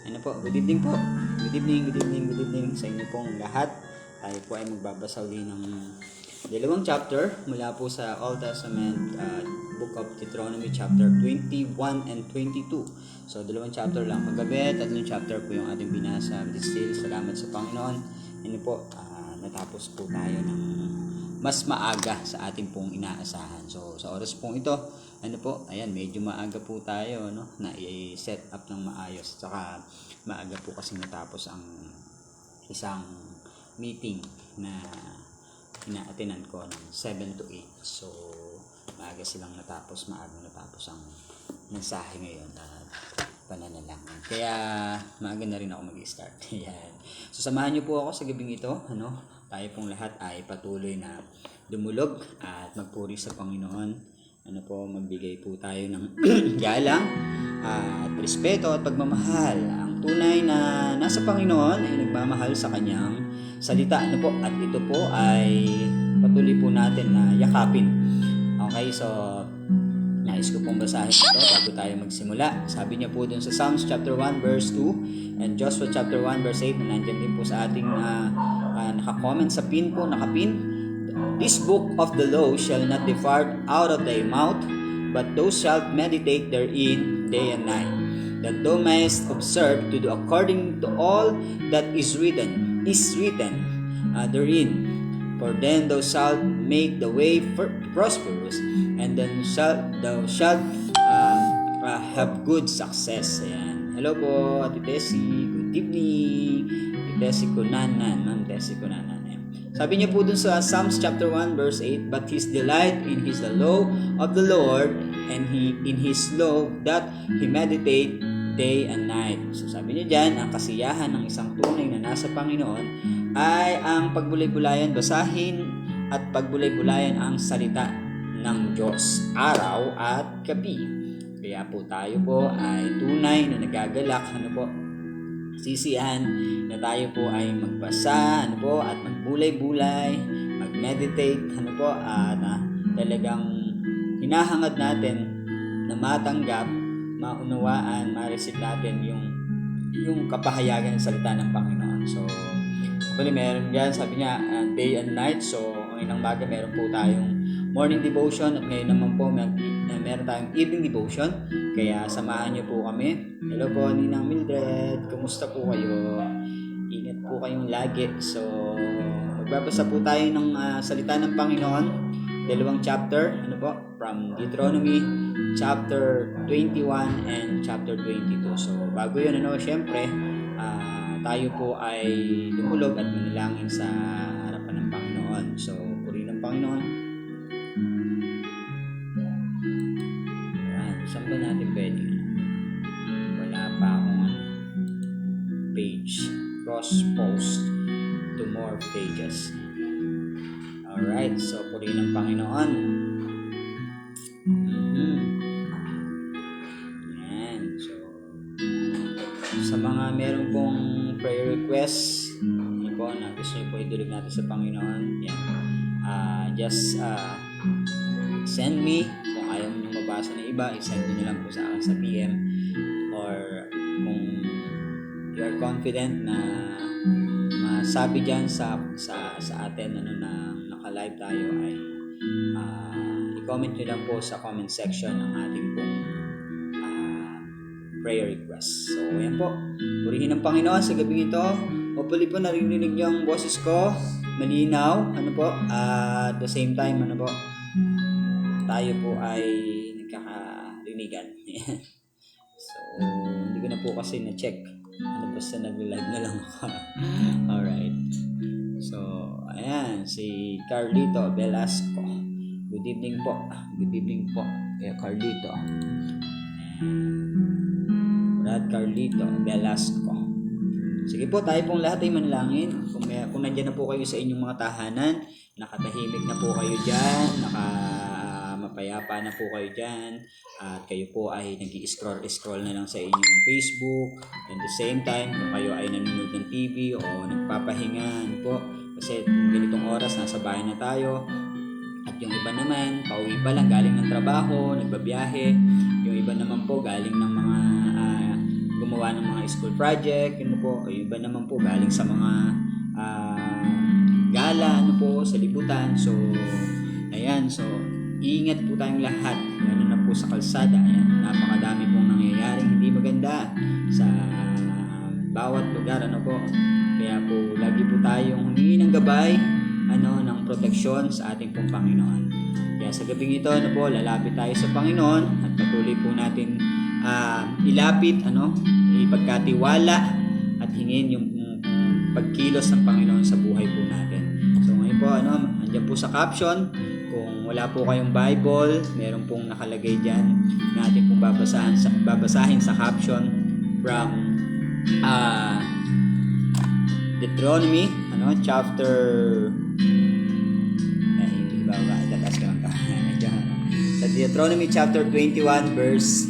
Ano po, good evening po. Good evening sa inyo pong lahat. Tayo po ay magbabasa uli ng dalawang chapter mula po sa Old Testament Book of Deuteronomy chapter 21 and 22. So, dalawang chapter lang kagabi, tatlong chapter po yung ating binasa. But still, salamat sa Panginoon. Ano po, natapos po tayo ng mas maaga sa ating pong inaasahan. So, sa oras pong ito, ano po, ayan, medyo maaga po tayo, no, na i-set up ng maayos. Saka, maaga po kasi natapos ang isang meeting na ina-attendan ko ng 7 to 8. So, maaga silang natapos, maaga natapos ang mensahe ngayon at pananalangin. Kaya, maaga na rin ako mag-start. Ayan. So, samahan niyo po ako sa gabing ito, ano, tayo pong lahat ay patuloy na dumulog at magpuri sa Panginoon. Ano po, magbigay po tayo ng galang at respeto at pagmamahal. Ang tunay na nasa Panginoon ay nagmamahal sa kanyang salita. Ano po, at ito po ay patuloy po natin na yakapin. Okay, so nais ko pong basahin ito bago tayo magsimula. Sabi niya po dun sa Psalms chapter 1 verse 2 and Joshua chapter 1 verse 8, na nandyan din po sa ating naka-comment sa pin po, nakapin. This book of the law shall not depart out of thy mouth, but thou shalt meditate therein day and night, that thou mayest observe to do according to all that is written therein. For then thou shalt make the way prosperous, and then thou shalt have good success. Ayan. Hello po, Ate Tessie. Good evening. Ate Tessie Kunanan. Ma'am Tessie Kunanan. Ayan. Sabi niya po dun sa Psalms chapter 1 verse 8, but his delight in his the law of the Lord, and he in his law that he meditate day and night. So sabi niya dyan, ang kasiyahan ng isang tunay na nasa Panginoon ay ang pagbulay-bulayan, basahin at pagbulay-bulayan ang salita ng Diyos araw at gabi. Kaya po tayo po ay tunay na nagagalak, ano po, sisiyahan na tayo po ay magbasa, ano po, at magbulay-bulay, mag-meditate, ano po, at talagang hinahangad natin na matanggap, maunawaan, ma-receive natin yung kapahayagan ng salita ng Panginoon. So, actually, meron yan, sabi niya, day and night. So, ngayong umaga meron po tayong morning devotion at ngayon naman po meron tayong evening devotion. Kaya samahan niyo po kami. Hello po, Ninang Mildred. Kumusta po kayo? Ingat po kayong lagi. So, magbabasa po tayo ng salita ng Panginoon. Dalawang chapter, ano po, from Deuteronomy chapter 21 and chapter 22. So, bago yun, ano, syempre, tayo po ay dumulog at manalangin sa harapan ng Panginoon. So, purihin ng Panginoon. Ayan, saan ba natin pwede? Wala pa akong page. Cross-post to more pages. Alright, so purihin ng Panginoon. Ayan, so sa mga meron pong prayer requests, yun po, na gusto nyo po idulog natin sa Panginoon, yan. Just send me. Kung ayaw nyo mabasa ng iba, isend nyo lang po sa akin sa PM. Or kung you are confident na masabi dyan sa atin, ano, na naka-live tayo, ay i-comment nyo lang po sa comment section ng ating pong prayer request. So, ayan po. Purihin ng Panginoon sa gabi ito. Hopefully po narinig niyo ang boses ko. Malinaw. Ano po? At the same time, ano po, tayo po ay nagkakarinigan. So, hindi ko na po kasi na-check. Ano, basta nag-live na lang ako. Alright. So, ayan. Si Carlito Velasco. Good evening po. Good evening po. Carlito. Brad Carlito Velasco. Sige po, tayo pong lahat ay manalangin. Kung nandiyan na po kayo sa inyong mga tahanan, nakatahimik na po kayo dyan, mapayapa na po kayo dyan, at kayo po ay nag-i-scroll na lang sa inyong Facebook, and the same time, kung kayo ay nanonood ng TV o nagpapahinga, ano po, kasi ganitong oras, nasa bahay na tayo, at yung iba naman, pauwi pa lang, galing ng trabaho, nagbabiyahe, yung iba naman po, galing ng mga gumawa ng mga school project, yun po. O iba naman po galing sa mga gala, sa libutan. So, ayan. So, ingat po tayong lahat. Lalo na po sa kalsada. Ayan, napakadami pong nangyayaring hindi maganda sa bawat lugar, po. Kaya po, lagi po tayong humingi ng gabay, ng proteksyon sa ating pong Panginoon. Kaya sa gabing ito, po, lalapit tayo sa Panginoon at patuloy po natin ilapit, ipagkatiwala at hingin yung pagkilos ng Panginoon sa buhay po natin. So ngayon po, andyan po sa caption, kung wala po kayong Bible, meron pong nakalagay dyan na ating pong babasahin sa caption from Deuteronomy, chapter sa Deuteronomy chapter 21 verse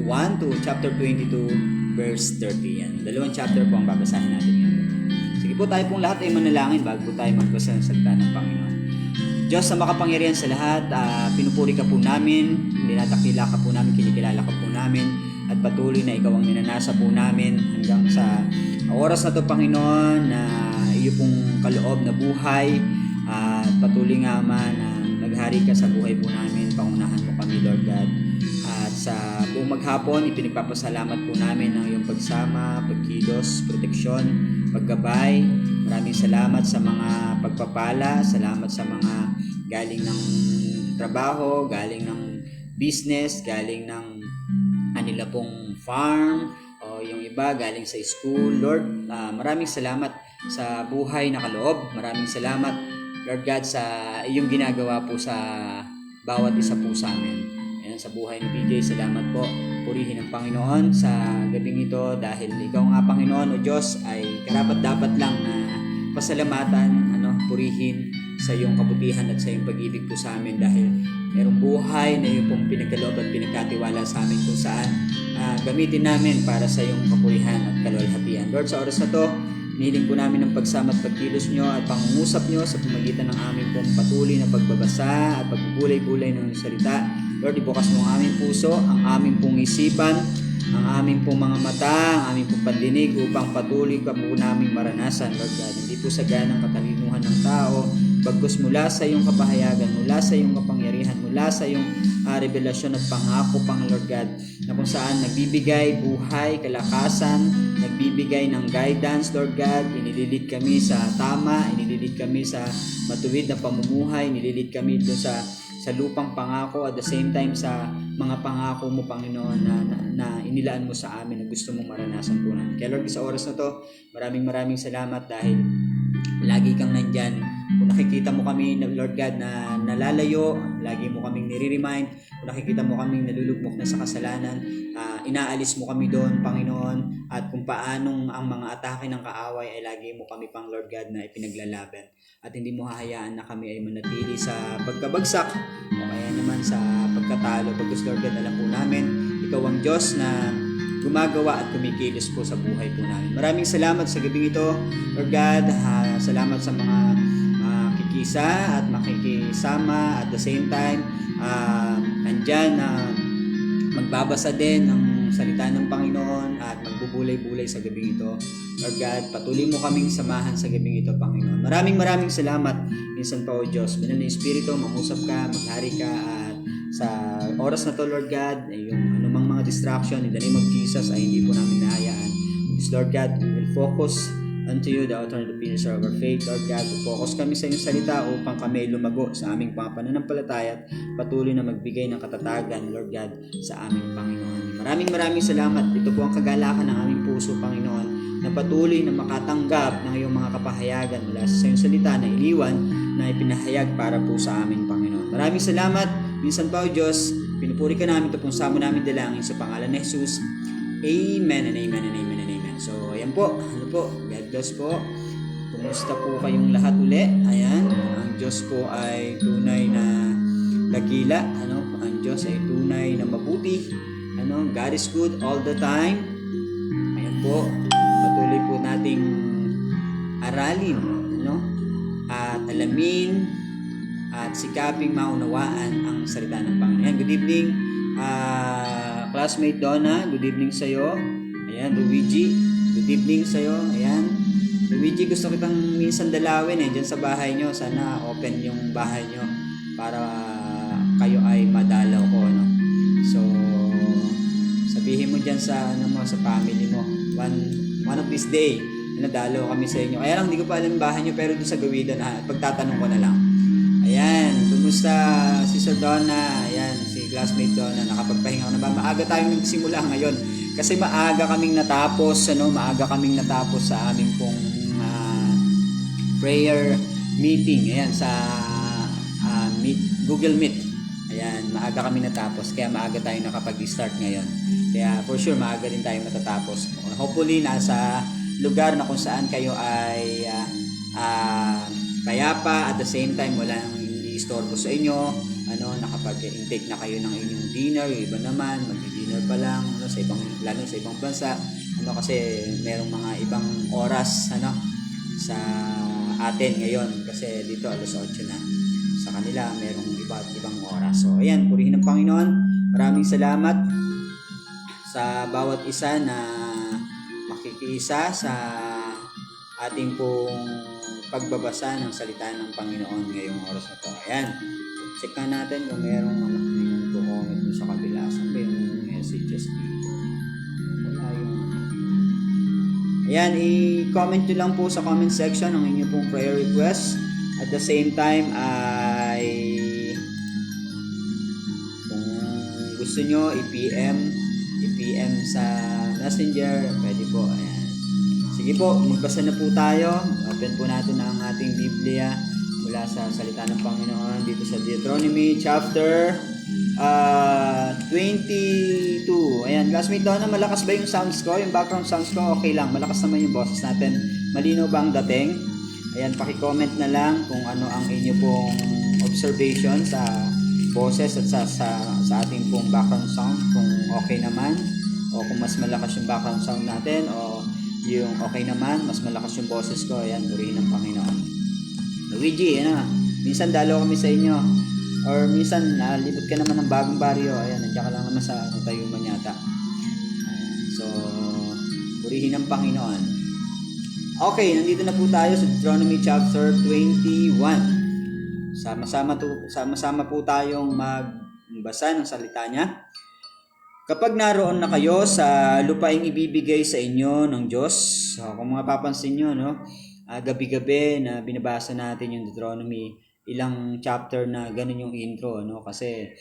1 to chapter 22 verse 30. Yan. Dalawang chapter po ang babasahin natin ngayon. Sige po, tayo pong lahat ay manalangin bago po tayo magbasa ng salita ng Panginoon. Diyos na makapangyarihan sa lahat, pinupuri ka po namin, ninatakila ka po namin, kinikilala ka po namin, at patuloy na ikaw ang ninanasa po namin hanggang sa oras na to, Panginoon, na iyo pong kaloob na buhay, at patuloy nga man na maghari ka sa buhay po namin, pangunahan mo kami, Lord God. At sa buong maghapon, ipinagpapasalamat po namin ang iyong pagsama, pagkilos, proteksyon, paggabay. Maraming salamat sa mga pagpapala, salamat sa mga galing ng trabaho, galing ng business, galing ng anila pong farm, o yung iba galing sa school. Lord, maraming salamat sa buhay na kaloob. Maraming salamat, Lord God, sa iyong ginagawa po sa bawat isa po sa amin. Ayan, sa buhay ni PJ, salamat po. Purihin ang Panginoon sa gabing ito dahil ikaw nga, Panginoon o Diyos, ay karapat-dapat lang na pasalamatan, purihin sa iyong kabutihan at sa iyong pag-ibig po sa amin dahil mayroong buhay na iyong pong pinagkaloob at pinagkatiwala sa amin kung saan gamitin namin para sa iyong kapurihan at kaluwalhatian. Lord, sa oras na to, hiniling po namin ang pagsama at pagkilos nyo at pangungusap nyo sa pamagitan ng aming pong patuloy na pagbabasa at pagbubulay-bulay ng salita. Lord, ibukas mo ang aming puso, ang aming pong isipan, ang aming pong mga mata, ang aming pong pandinig upang patuloy ka po namin maranasan, Lord God. Hindi po sa ganang katalinuhan ng tao, bagkus mula sa iyong kapahayagan, mula sa iyong kapangyarihan, mula sa iyong revelasyon at pangako, pang Lord God, na kung saan nagbibigay buhay, kalakasan, nagbibigay ng guidance, Lord God. Inililid kami sa tama, inililid kami sa matuwid na pamumuhay, inililid kami doon sa lupang pangako at the same time sa mga pangako mo, Panginoon, na inilaan mo sa amin na gusto mong maranasan po namin. Kaya Lord, sa oras na to, maraming salamat dahil lagi kang nandyan. Kung nakikita mo kami, Lord God, na nalalayo, lagi mo kaming nire-remind. Kung nakikita mo kaming nalulugmok na sa kasalanan, inaalis mo kami doon, Panginoon. At kung paanong ang mga atake ng kaaway ay lagi mo kami, pang Lord God, na ipinaglalaban. At hindi mo hahayaan na kami ay manatili sa pagkabagsak o kaya naman sa pagkatalo. Pagkas, Lord God, alam po namin, ikaw ang Diyos na gumagawa at kumikilos po sa buhay po namin. Maraming salamat sa gabing ito, Lord God. Salamat sa mga kikisa at makikisama at the same time andyan na magbabasa din ng salita ng Panginoon at magbubulay-bulay sa gabing ito. Lord God, patuloy mo kaming samahan sa gabing ito, Panginoon. Maraming salamat. Minsan pa, O Diyos, banal na Espiritu, mangusap ka, maghari ka, at sa oras na to, Lord God, yung anumang mga distraction in the name of Jesus ay hindi po namin nahayaan. Because, Lord God, we will focus unto you, the author and the finisher of our faith. Lord God, focus kami sa iyong salita upang kami lumago sa aming pananampalataya at patuloy na magbigay ng katatagan, Lord God, sa aming Panginoon. Maraming salamat. Ito po ang kagalakan ng aming puso, Panginoon, na patuloy na makatanggap ng iyong mga kapahayagan mula sa iyong salita na iniwan na ipinahayag para po sa aming Panginoon. Maraming salamat. Minsan pa, O Diyos, pinupuri ka namin, ito pong samo namin dalangin sa pangalan ni Jesus. Amen and amen and amen and amen. So, ayan po. God bless po. Kumusta po kayong lahat uli? Ayan. Ang Diyos po ay tunay na dakila. Ang Diyos ay tunay na mabuti. God is good all the time. Ayan po. Patuloy po nating aralin. At alamin at sikaping maunawaan ang salita ng Panginoon. Good evening, classmate Donna, good evening sa'yo. Ayan, Luigi, good evening sa'yo. Ayan. Luigi, gusto kitang minsan dalawin dyan sa bahay nyo. Sana open yung bahay nyo para kayo ay madalaw ko, no? So, sabihin mo dyan sa, sa family mo, one of this day, nadalaw kami sa inyo. Kaya lang, hindi ko pa alam yung bahay nyo, pero doon sa gawidan, pagtatanong ko na lang. Ayan, kumusta si Sir Donna? Ayan, si classmate Donna, nakapagpahinga ko na ba? Maaga tayong nagsimula ngayon. Kasi maaga kaming natapos sa aming pong prayer meeting. Ayan, sa Google Meet. Ayan, maaga kami natapos. Kaya maaga tayong nakapag-start ngayon. Kaya for sure, maaga din tayong matatapos. Hopefully, nasa lugar na kung saan kayo ay payapa. At the same time, walang i-istorbo sa inyo. Nakapag-intake na kayo ng inyong dinner. Yung iba naman, mag-dinner pa lang. Lalo sa ibang bansa. Kasi merong mga ibang oras sa atin ngayon. Kasi dito alas 8 na. Sa kanila, merong ibang oras. So, ayan, purihin ng Panginoon. Maraming salamat sa bawat isa na makikiisa sa ating pong pagbabasa ng salita ng Panginoon ngayong oras na to. Ayan, check na natin kung merong comment sa kabila. Saan ba yung messages dito? Wala yung... Ayan, i-comment nyo lang po sa comment section ang inyong pong prayer request. At the same time ay kung gusto nyo i-PM sa Messenger, pwede po. Ayan. Sige po, magbasa na po tayo. Open po natin ang ating Biblia mula sa salita ng Panginoon dito sa Deuteronomy chapter 22. Ayan, classmate Donna, malakas ba yung sounds ko? Yung background sounds ko, okay lang. Malakas naman yung boses natin. Malinaw ba ang dating? Ayan, paki-comment na lang kung ano ang inyo pong observation sa boses at sa ating pong background sound. Kung okay naman, o kung mas malakas yung background sound natin, o yung okay naman, mas malakas yung boses ko. Ayan, purihin ng Panginoon. Luigi, minsan dalaw kami sa inyo. Or minsan, libot ka naman ng bagong baryo. Ayan, nandiyan ka lang naman sa Tayuman yata. So, purihin ng Panginoon. Okay, nandito na po tayo sa Deuteronomy chapter 21. Sama-sama po tayong magbasa ng salita niya. Kapag naroon na kayo sa lupaing ibibigay sa inyo ng Diyos, kung mga papansin nyo, gabi-gabi na binabasa natin yung Deuteronomy, ilang chapter na ganun yung intro, kasi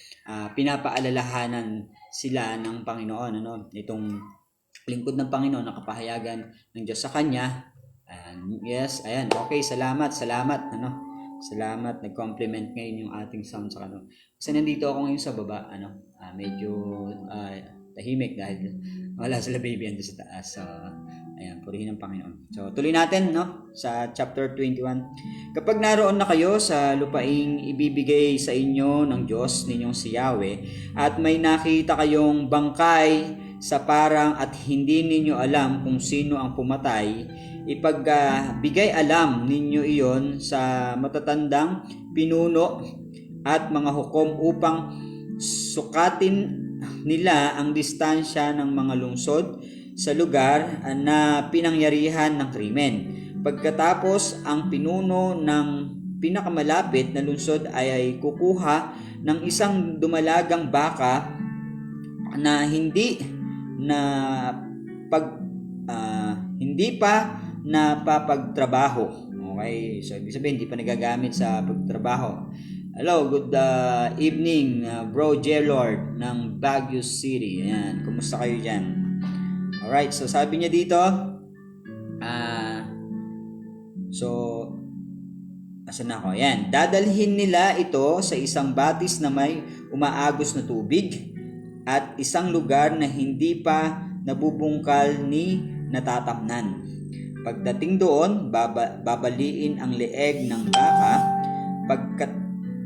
pinapaalalahanan sila ng Panginoon, itong lingkod ng Panginoon na kapahayagan ng Diyos sa Kanya. Yes, ayan, okay, salamat, salamat, nag-compliment ngayon yung ating sound sa kasi nandito ako ngayon sa baba, medyo tahimik dahil wala sila baby ando sa taas. So, ayan, purihin ng Panginoon. So, tuloy natin, sa chapter 21. Kapag naroon na kayo sa lupaing ibibigay sa inyo ng Diyos ninyong si Yahweh, at may nakita kayong bangkay sa parang at hindi ninyo alam kung sino ang pumatay, ipagbigay alam ninyo iyon sa matatandang pinuno at mga hukom upang sukatin nila ang distansya ng mga lungsod sa lugar na pinangyarihan ng krimen. Pagkatapos, ang pinuno ng pinakamalapit na lungsod ay kukuha ng isang dumalagang baka na hindi pa napapagtrabaho. Okay, so ibig sabihin hindi pa nagagamit sa pagtrabaho. Hello, good evening, Bro J-Lord ng Baguio City. Ayan, kumusta kayo dyan? Alright, so sabi niya dito, asan na ako? Ayan, dadalhin nila ito sa isang batis na may umaagos na tubig at isang lugar na hindi pa nabubungkal ni natatamnan. Pagdating doon, babaliin ang leeg ng baka.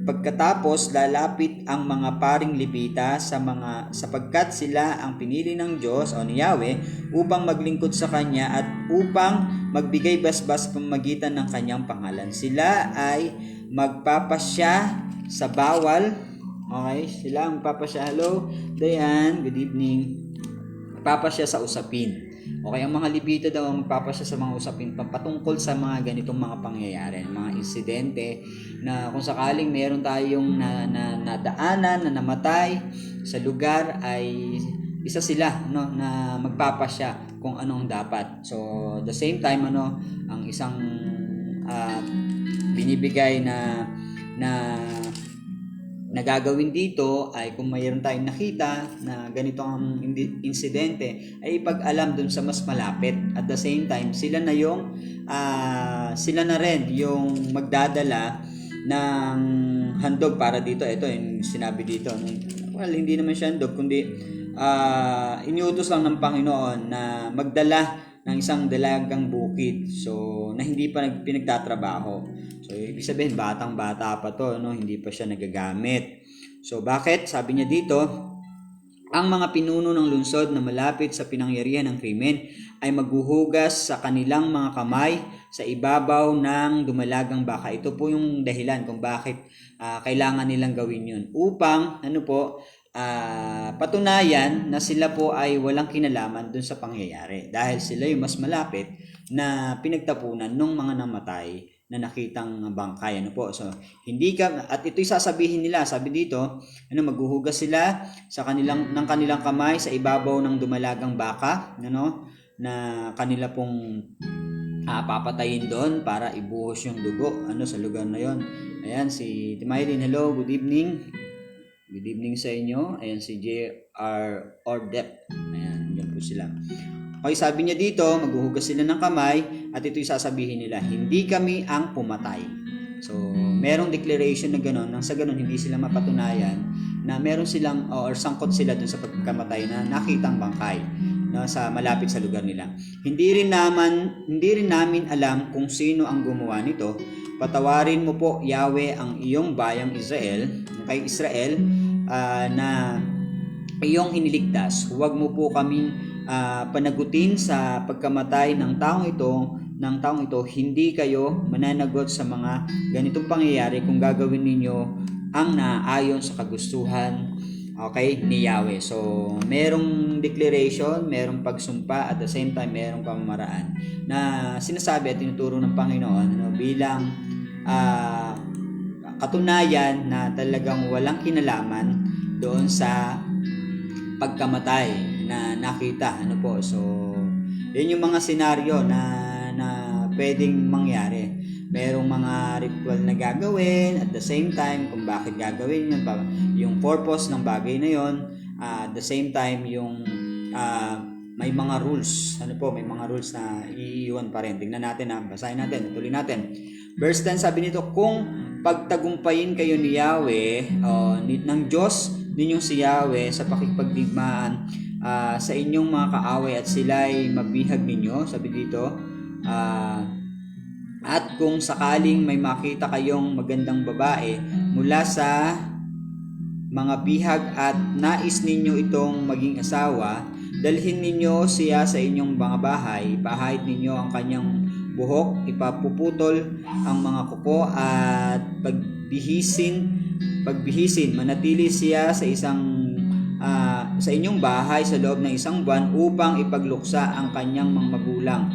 Pagkatapos, lalapit ang mga paring Levita sapagkat sila ang pinili ng Diyos o ni Yahweh upang maglingkod sa Kanya at upang magbigay basbas pamamagitan ng Kanyang pangalan. Sila ay magpapasya sa bawal Okay, sila magpapasya. Hello, Dayan, good evening. Magpapasya sa usapin. Okay, ang mga Levita daw ang magpapasya sa mga usapin patungkol sa mga ganitong mga pangyayari, mga insidente na kung sakaling meron tayong nadaanan, na namatay sa lugar, ay isa sila na magpapasya kung anong dapat. So, the same time ang isang binibigay na nagagawin dito ay kung mayroon tayong nakita na ganito ang insidente, ay ipag-alam dun sa mas malapit. At the same time, sila na rin yung magdadala ng handog para dito. Ito yung sinabi dito. Well, hindi naman siya handog, kundi iniutos lang ng Panginoon na magdala ng isang dalagang bukid. So, na hindi pa pinagtatrabaho. So, ibig sabihin, batang-bata pa to, hindi pa siya nagagamit. So, bakit? Sabi niya dito, ang mga pinuno ng lungsod na malapit sa pinangyarihan ng krimen ay maghuhugas sa kanilang mga kamay sa ibabaw ng dumalagang baka. Ito po yung dahilan kung bakit kailangan nilang gawin yun. Upang, patunayan na sila po ay walang kinalaman dun sa pangyayari. Dahil sila yung mas malapit na pinagtapunan ng mga namatay na nakitang bangkay. So, at ito'y sasabihin nila, sabi dito, maghuhugas sila ng kanilang kamay sa ibabaw ng dumalagang baka, na kanila pong papatayin doon para ibuhos yung dugo, sa lugar na yon. Ayan, si Timaylin, hello, good evening. Good evening sa inyo. Ayan, si J.R. Ordep. Ayan, yan po sila. Okay, sabi niya dito, maghuhugas sila ng kamay at ito'y sasabihin nila, hindi kami ang pumatay. So, merong declaration na gano'n, nang sa gano'n hindi sila mapatunayan na meron silang or sangkot sila dun sa pagkamatay na nakitang bangkay sa malapit sa lugar nila. Hindi rin namin alam kung sino ang gumawa nito. Patawarin mo po, Yahweh, ang iyong bayang Israel, kay Israel, na iyong iniligtas. Huwag mo po kaming panagutin sa pagkamatay ng taong ito. Hindi kayo mananagot sa mga ganitong pangyayari kung gagawin ninyo ang naayon sa kagustuhan, okay, ni Yahweh. So, merong declaration, merong pagsumpa, at the same time merong pamamaraan na sinasabi at tinuturo ng Panginoon bilang katunayan na talagang walang kinalaman doon sa pagkamatay na nakita. So, yun yung mga senaryo na pwedeng mangyari. Merong mga ritual na gagawin, at the same time kung bakit gagawin yun, yung purpose ng bagay na yun, at the same time yung may mga rules. May mga rules na iiwan pa rin. Tingnan natin, basahin natin, tuloy natin. Verse 10, sabi nito, kung pagtagumpayin kayo ni Yahweh, ng Diyos ninyong si Yahweh sa pakikipagdigmaan sa inyong mga kaaway at sila'y mabihag ninyo, sabi dito, at kung sakaling may makita kayong magandang babae mula sa mga bihag at nais ninyo itong maging asawa, dalhin ninyo siya sa inyong mga bahay, pahayit ninyo ang kanyang buhok, ipapuputol ang mga kuko at pagbihisin, manatili siya sa inyong bahay sa loob ng 1 buwan upang ipagluksa ang kanyang mga magulang.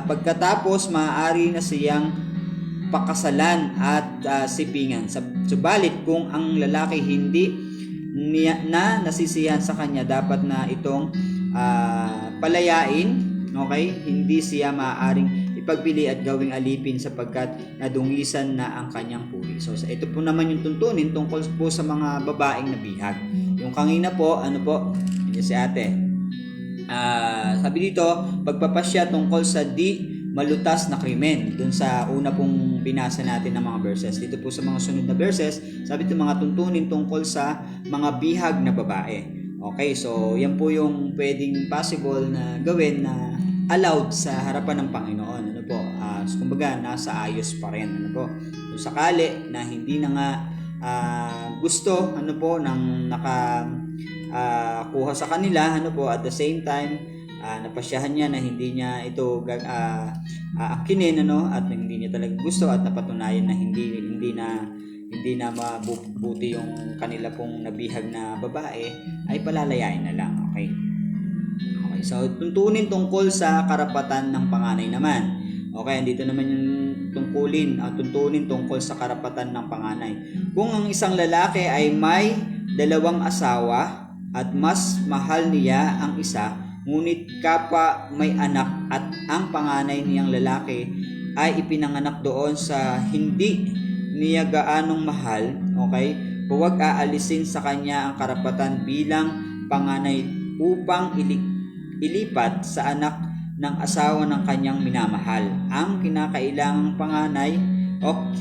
Pagkatapos, maaari na siyang pakasalan at sipingan. Subalit kung ang lalaki hindi na nasisiyahan sa kanya, dapat na itong palayain. Okay? Hindi siya maaaring ipagpili at gawing alipin sapagkat nadungisan na ang kanyang puri. So, ito po naman yung tuntunin tungkol po sa mga babaeng nabihag. Yung kanina po, yun si ate. Sabi dito, pagpapasya tungkol sa di malutas na krimen. Doon sa una pong binasa natin ng mga verses. Dito po sa mga sunod na verses, sabi dito mga tuntunin tungkol sa mga bihag na babae. Okay, so yan po yung pwedeng possible na gawin na allowed sa harapan ng Panginoon. Kumbaga, nasa ayos pa rin. Kung sakali na hindi na nga gusto ng kuha sa kanila, at the same time napasyahan niya na hindi niya ito akinin, at hindi niya talaga gusto, at napatunayan na hindi hindi na mabuti yung kanila pong nabihag na babae, ay palalayain na lang. Okay? Okay, so tuntunin tungkol sa karapatan ng panganay naman. Okay, andito naman yung tuntunin tungkol sa karapatan ng panganay. Kung ang isang lalaki ay may dalawang asawa at mas mahal niya ang isa, ngunit kapwa may anak at ang panganay niyang lalaki ay ipinanganak doon sa hindi niya gaanong mahal, okay, huwag aalisin sa kanya ang karapatan bilang panganay upang ilipat sa anak ng asawa ng kanyang minamahal. Ang kinakailangang panganay o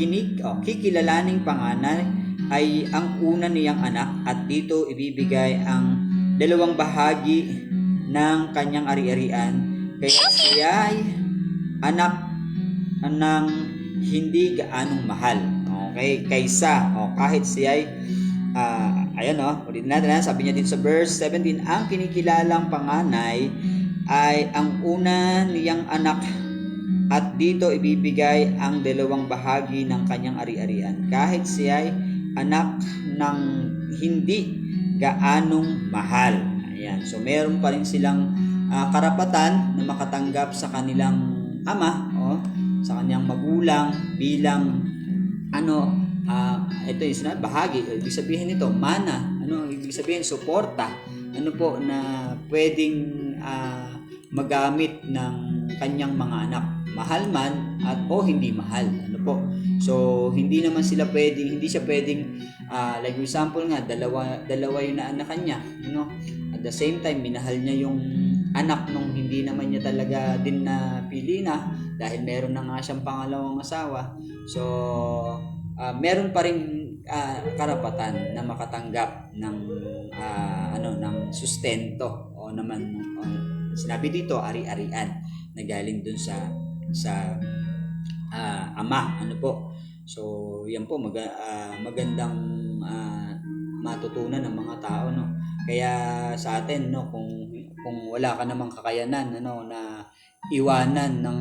kikilalaning panganay ay ang una niyang anak at dito ibibigay ang dalawang bahagi ng kanyang ari-arian. Kaya siya ay anak ng hindi gaanong mahal. Okay, kaysa kahit siya ay ulit natin, sabi niya dito sa verse 17, ang kinikilalang panganay ay ang una niyang anak at dito ibibigay ang dalawang bahagi ng kanyang ari-arian kahit siya ay anak ng hindi gaanong mahal. Ayan, so meron pa rin silang karapatan na makatanggap sa kanilang ama sa kanyang magulang bilang ito yung sinabi, bahagi. Ibig sabihin nito, mana. Ibig sabihin, suporta. Na pwedeng magamit ng kanyang mga anak. Mahal man at hindi mahal. So, hindi siya pwedeng, like example nga, dalawa yung naanakan niya. At the same time, minahal niya yung anak nung hindi naman niya talaga din na pili na dahil meron na nga siyang pangalawang asawa. So, meron pa rin karapatan na makatanggap ng ng sustento sinabi dito ari-arian na galing dun sa ama. So yan po magandang matutunan ng mga tao, kaya sa atin, kung wala ka namang kakayanan na iwanan ng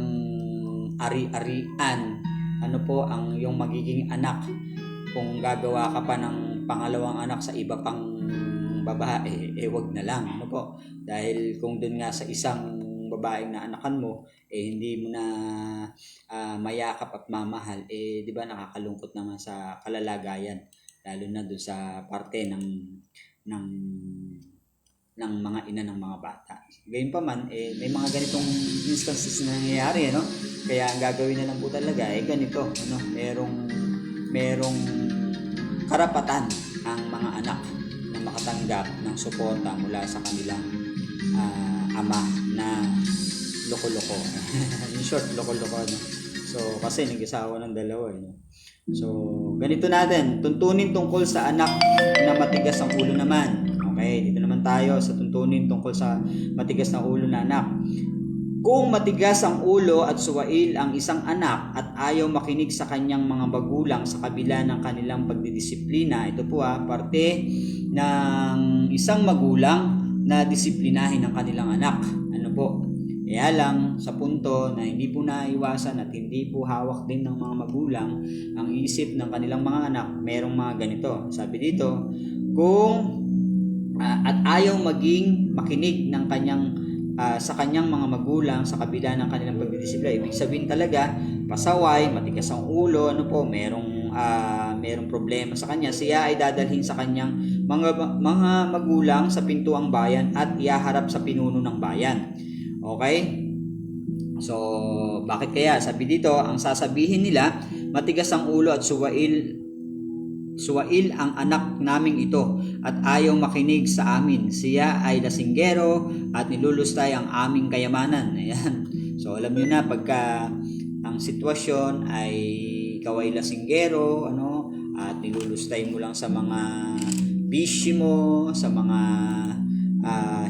ari-arian ang yung magiging anak, kung gagawa ka pa ng pangalawang anak sa iba pang babae, wag na lang. Dahil kung dun nga sa isang babaeng na anakan mo, hindi mo na mayakap at mamahal, di ba nakakalungkot naman sa kalalagayan, lalo na dun sa parte ng mga ina ng mga bata. Gayunpaman, may mga ganitong instances na nangyayari, kaya ang gagawin na lang po talaga ganito, merong karapatan ang mga anak na makatanggap ng suporta mula sa kanilang ama na loko-loko. In short, loko-loko. So, kasi nag-asawa ng dalawa. So, ganito natin, tuntunin tungkol sa anak na matigas ang ulo naman. Okay, dito naman tayo sa tuntunin tungkol sa matigas na ulo na anak. Kung matigas ang ulo at suwail ang isang anak at ayaw makinig sa kanyang mga magulang sa kabila ng kanilang pagdidisiplina, ito po parte ng isang magulang na disiplinahin ang kanilang anak. Kaya lang sa punto na hindi po naiwasan at hindi po hawak din ng mga magulang ang isip ng kanilang mga anak, merong mga ganito. Sabi dito, kung at ayaw makinig ng sa kanyang mga magulang sa kabila ng kanilang pagdidisiplina, ibig sabihin talaga pasaway, matigas ang ulo, merong problema sa kanya, siya ay dadalhin sa kanyang mga magulang sa pintuang bayan at ihaharap sa pinuno ng bayan. Okay? So, bakit kaya? Sabi dito, ang sasabihin nila, matigas ang ulo at suwail ang anak naming ito at ayaw makinig sa amin. Siya ay lasinggero at nilulustay ang aming kayamanan. Ayan. So, alam niyo na, pagka ang sitwasyon ay ikaw ay lasinggero, at nilulustay mo lang sa mga bisyo mo, sa mga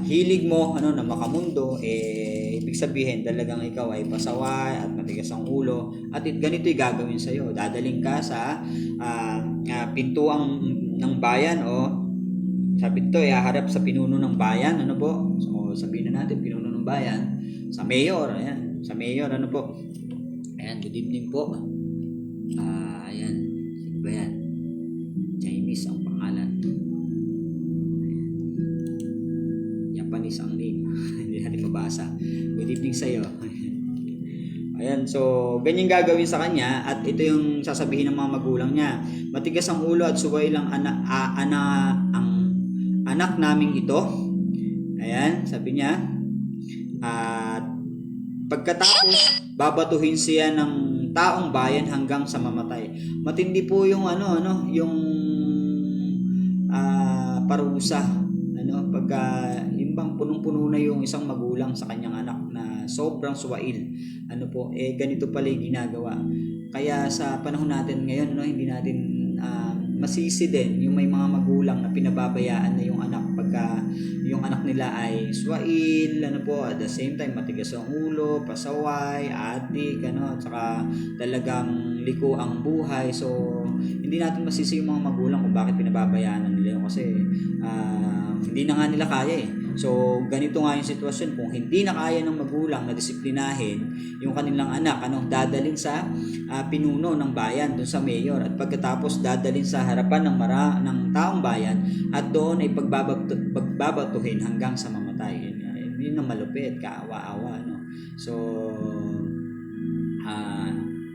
hilig mo na makamundo, ibig sabihin talagang ikaw ay pasaway at matigas ang ulo at ganito'y gagawin sa iyo. Dadaling ka sa pintuang ng bayan sabi ito, harap sa pinuno ng bayan, So sabihin na natin pinuno ng bayan, sa mayor, ayan, sa mayor, Ayan, good evening po. Ayan, ba yan? Good evening sa iyo. Ayan, so ganyan gagawin sa kanya at ito yung sasabihin ng mga magulang niya. Matigas ang ulo at suway lang ang anak naming ito. Ayan, sabi niya. At pagkatapos babatuhin siya ng taong bayan hanggang sa mamatay. Matindi po yung yung parusa. Pagka yung bang punong-puno na yung isang magulang sa kanyang anak na sobrang suwail. Ganito pala yung ginagawa. Kaya sa panahon natin ngayon, hindi natin masisi din yung may mga magulang na pinababayaan na yung anak pagka yung anak nila ay swail, at the same time matigas ang ulo, pasaway, adik, saka talagang liko ang buhay. So hindi natin masisi yung mga magulang kung bakit pinababayaan nila yun kasi hindi na nga nila kaya eh. So ganito nga yung sitwasyon, kung hindi na kaya ng magulang na disiplinahin yung kanilang anak, dadalhin sa pinuno ng bayan, doon sa mayor, at pagkatapos dadalhin sa harapan ng taong bayan at doon ay pagbabatuhin hanggang sa mamatay. Yun ang malupit, kaawa-awa, So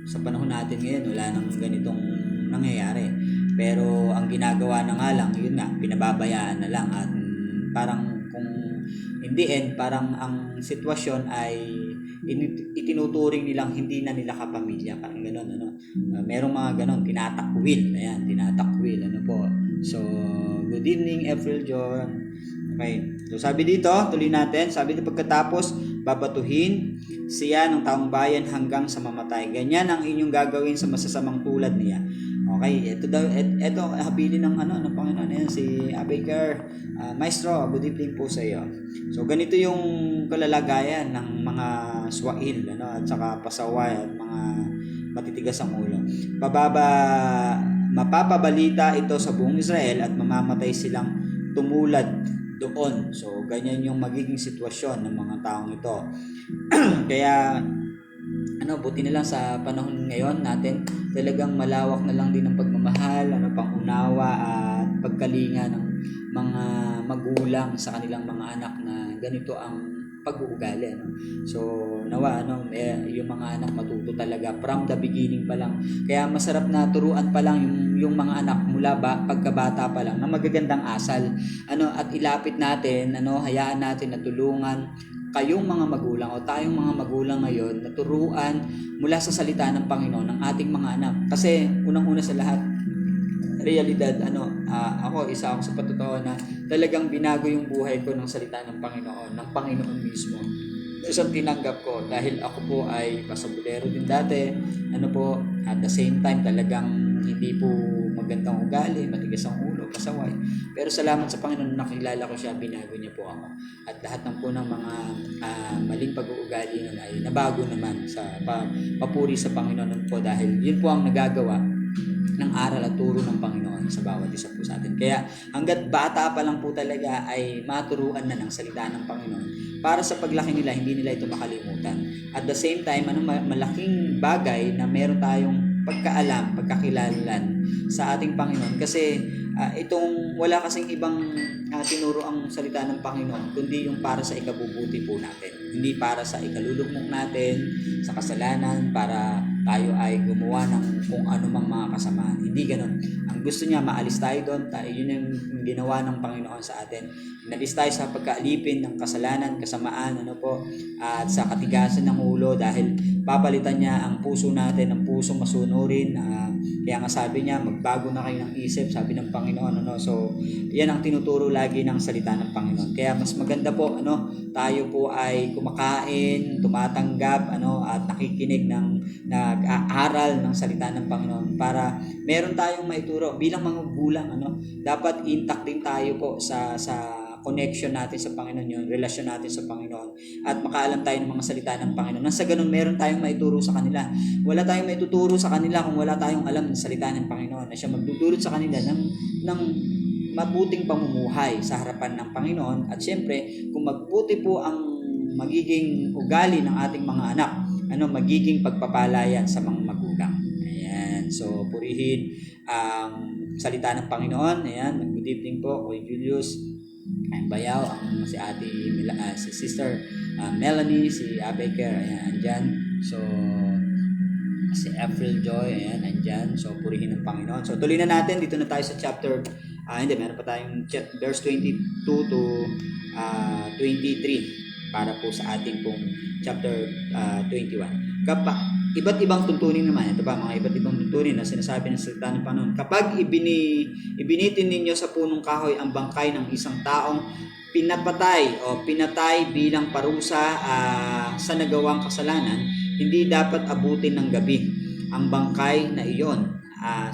sa panahon natin ngayon wala nang ganitong nangyayari, pero ang ginagawa na nga lang, yun nga, pinababayaan na lang at parang kung in the end parang ang sitwasyon ay itinuturing nilang hindi na nila kapamilya, parang gano'n. Merong mga gano'n, tinatakwil po. So good evening April John. Okay, so sabi dito, tuloy natin, sabi dito, pagkatapos babatuhin siya ng taong bayan hanggang sa mamatay. Ganyan ang inyong gagawin sa masasamang tulad niya. Okay, ito habilin ng Panginoon, yan si Baker. Maestro, good evening po sa iyo. So ganito yung kalalagayan ng mga swail, at saka pasaway at mga matitigas ang ulo. Mapapabalita ito sa buong Israel at mamamatay silang tumulad doon. So ganyan yung magiging sitwasyon ng mga taong ito. Kaya buti na lang sa panahon ngayon natin, talagang malawak na lang din ang pagmamahal, pangunawa at pagkalinga ng mga magulang sa kanilang mga anak na ganito ang pag-uugali. So nawa yung mga anak matuto talaga from the beginning pa lang. Kaya masarap na turuan pa lang yung mga anak mula pagkabata pa lang na magagandang asal. At ilapit natin, hayaan natin na tulungan kayong mga magulang o tayong mga magulang ngayon na turuan mula sa salita ng Panginoon ng ating mga anak. Kasi unang-una sa lahat, realidad, ako, isa ako sa patotoo na talagang binago yung buhay ko ng salita ng Panginoon mismo. Isang tinanggap ko dahil ako po ay pasabulero din dati, at the same time talagang hindi po magandang ugali, matigas ang ulo, pasaway. Pero salamat sa Panginoon, nakilala ko siya, binago niya po ako. At lahat ng po ng mga maling pag-uugali nun ay nabago naman sa papuri sa Panginoon po, dahil yun po ang nagagawa ng aral at turo ng Panginoon sa bawat isa po sa atin. Kaya hanggat bata pa lang po talaga ay maturuan na ng salita ng Panginoon para sa paglaki nila, hindi nila ito makalimutan. At the same time, malaking bagay na meron tayong pagkaalam, pagkakilalan sa ating Panginoon, kasi itong wala kasing ibang tinuro ang salita ng Panginoon kundi yung para sa ikabubuti po natin, hindi para sa ikalulugmok natin sa kasalanan, para tayo ay gumawa ng kung ano mang mga kasamaan. Hindi ganoon. Ang gusto niya, maalis tayo doon. Yun yung ginawa ng Panginoon sa atin. Inalis tayo sa pagkaalipin ng kasalanan, kasamaan, at sa katigasan ng ulo, dahil papalitan niya ang puso natin, ang pusong masunurin. Kaya nga sabi niya, magbago na kayo ng isip, sabi ng Panginoon. So, yan ang tinuturo lagi ng salita ng Panginoon. Kaya mas maganda po, tayo po ay kumakain, tumatanggap, at nakikinig ng nag-aaral ng salita ng Panginoon para meron tayong maituro bilang mga gulang. Dapat intact din tayo po sa connection natin sa Panginoon, yung relasyon natin sa Panginoon, at makaalam tayo ng mga salita ng Panginoon. Nang sa ganun, meron tayong maituro sa kanila. Wala tayong maituturo sa kanila kung wala tayong alam ng salita ng Panginoon, na siya magdudulot sa kanila ng mabuting pamumuhay sa harapan ng Panginoon. At syempre, kung mabuti po ang magiging ugali ng ating mga anak, magiging pagpapalayan sa mga magulang. Ayan. So, purihin ang salita ng Panginoon. Ayan. Good evening po, Kuya Julius. Ang bayaw, si ate, si sister Melanie, si Abigail, ayan, andyan. So, si April Joy, ayan, andyan. So, purihin ng Panginoon. So, tuloy na natin. Dito na tayo sa chapter, meron pa tayong verse 22 to 23 para po sa ating pong chapter 21. Iba't ibang tuntunin naman. Ito ba, mga iba't ibang tuntunin na sinasabi ng salita ng Panginoon. Kapag ibinitin ninyo sa punong kahoy ang bangkay ng isang taong pinatay bilang parusa sa nagawang kasalanan, hindi dapat abutin ng gabi ang bangkay na iyon.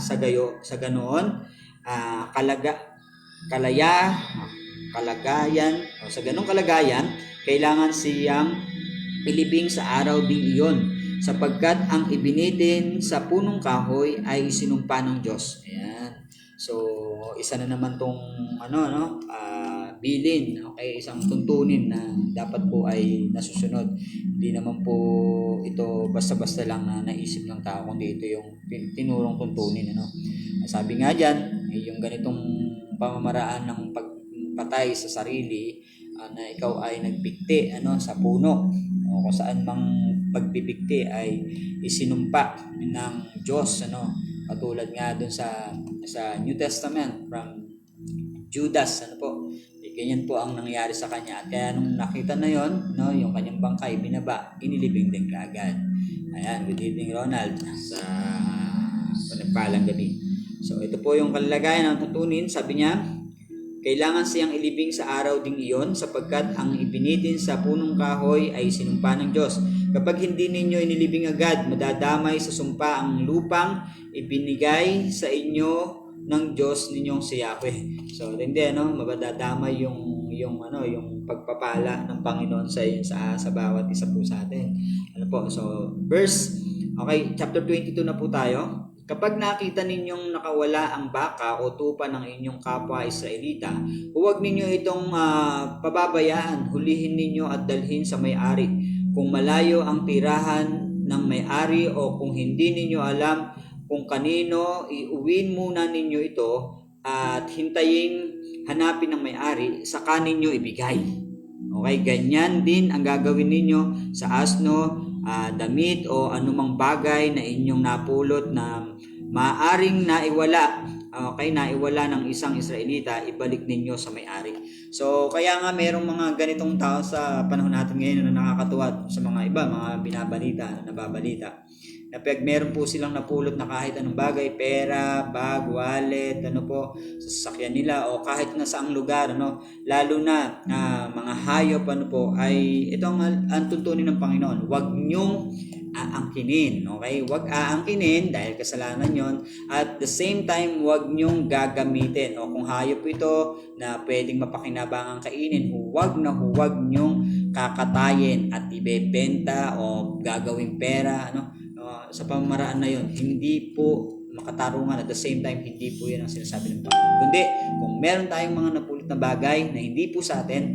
Sa ganoon, sa ganong kalagayan, kailangan siyang ilibing sa araw ding iyon, sapagkat ang ibinitin sa punong kahoy ay isinumpa ng Diyos. Ayan. So, isa na naman tong bilin, okay, isang tuntunin na dapat po ay nasusunod. Hindi naman po ito basta-basta lang na naisip ng tao, kundi ito yung tinurong tuntunin, Sabi nga diyan, yung ganitong pamamaraan ng pagpatay sa sarili, na ikaw ay nagbikti sa puno, o kung saan mang pagbibigti ay isinumpa ng Diyos, katulad nga dun sa New Testament from Judas, ganyan po ang nangyari sa kanya. At kaya nung nakita na yon, yung kanyang bangkay binaba, inilibing din kaagad. Ayan, good evening Ronald sa panagpalang gabi. So ito po yung kalagayan ng tuntunin. Sabi niya, kailangan siyang ilibing sa araw ding iyon, sapagkat ang ibinitin sa punong kahoy ay sinumpa ng Diyos. Kapag hindi ninyo inilibing agad, madadamay sa sumpa ang lupang ibinigay sa inyo ng Diyos ninyong si Yahweh. So, hindi, mabadadamay yung pagpapala ng Panginoon sa bawat isa po sa atin. So, chapter 22 na po tayo. Kapag nakita ninyong nakawala ang baka o tupa ng inyong kapwa Israelita, huwag ninyo itong pababayaan, hulihin ninyo at dalhin sa may-ari. Kung malayo ang tirahan ng may-ari o kung hindi ninyo alam kung kanino, iuwin muna ninyo ito at hanapin ng may-ari, saka ninyo ibigay. Okay, ganyan din ang gagawin ninyo sa asno, damit o anumang bagay na inyong napulot na maaring naiwala ng isang Israelita, ibalik ninyo sa may-ari. So, kaya nga merong mga ganitong tao sa panahon natin ngayon na nakakatuwa sa mga nababalita, na pag meron po silang napulot na kahit anong bagay, pera, bag, wallet, sasakyan nila o kahit na saang lugar, lalo na mga hayop, ay ito ang tuntunin ng Panginoon. Huwag nyong aangkinin, okay? Huwag aangkinin dahil kasalanan yon. At the same time, huwag nyong gagamitin, o kung hayop ito na pwedeng mapakinabangang kainin, huwag nyong kakatayin at ibebenta o gagawing pera, sa pamamaraan na yon. Hindi po makatarungan, at the same time hindi po yan ang sinasabi ng Panginoon. Kundi kung meron tayong mga napulot na bagay na hindi po sa atin,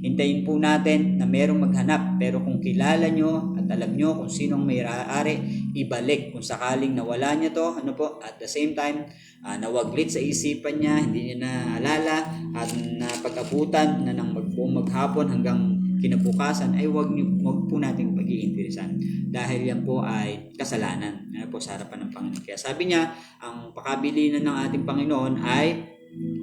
hintayin po natin na merong maghanap. Pero kung kilala nyo at alam nyo kung sinong may-ari, ibalik. Kung sakaling nawala niya to, at the same time nawaglit sa isipan niya, hindi niya naalala at napag-abutan na ng maghapon hanggang kinabukasan, ay wag po natin pag-iinteresan, dahil yan po ay kasalanan sa harapan ng Panginoon. Kaya sabi niya, ang pakabilinan ng ating Panginoon ay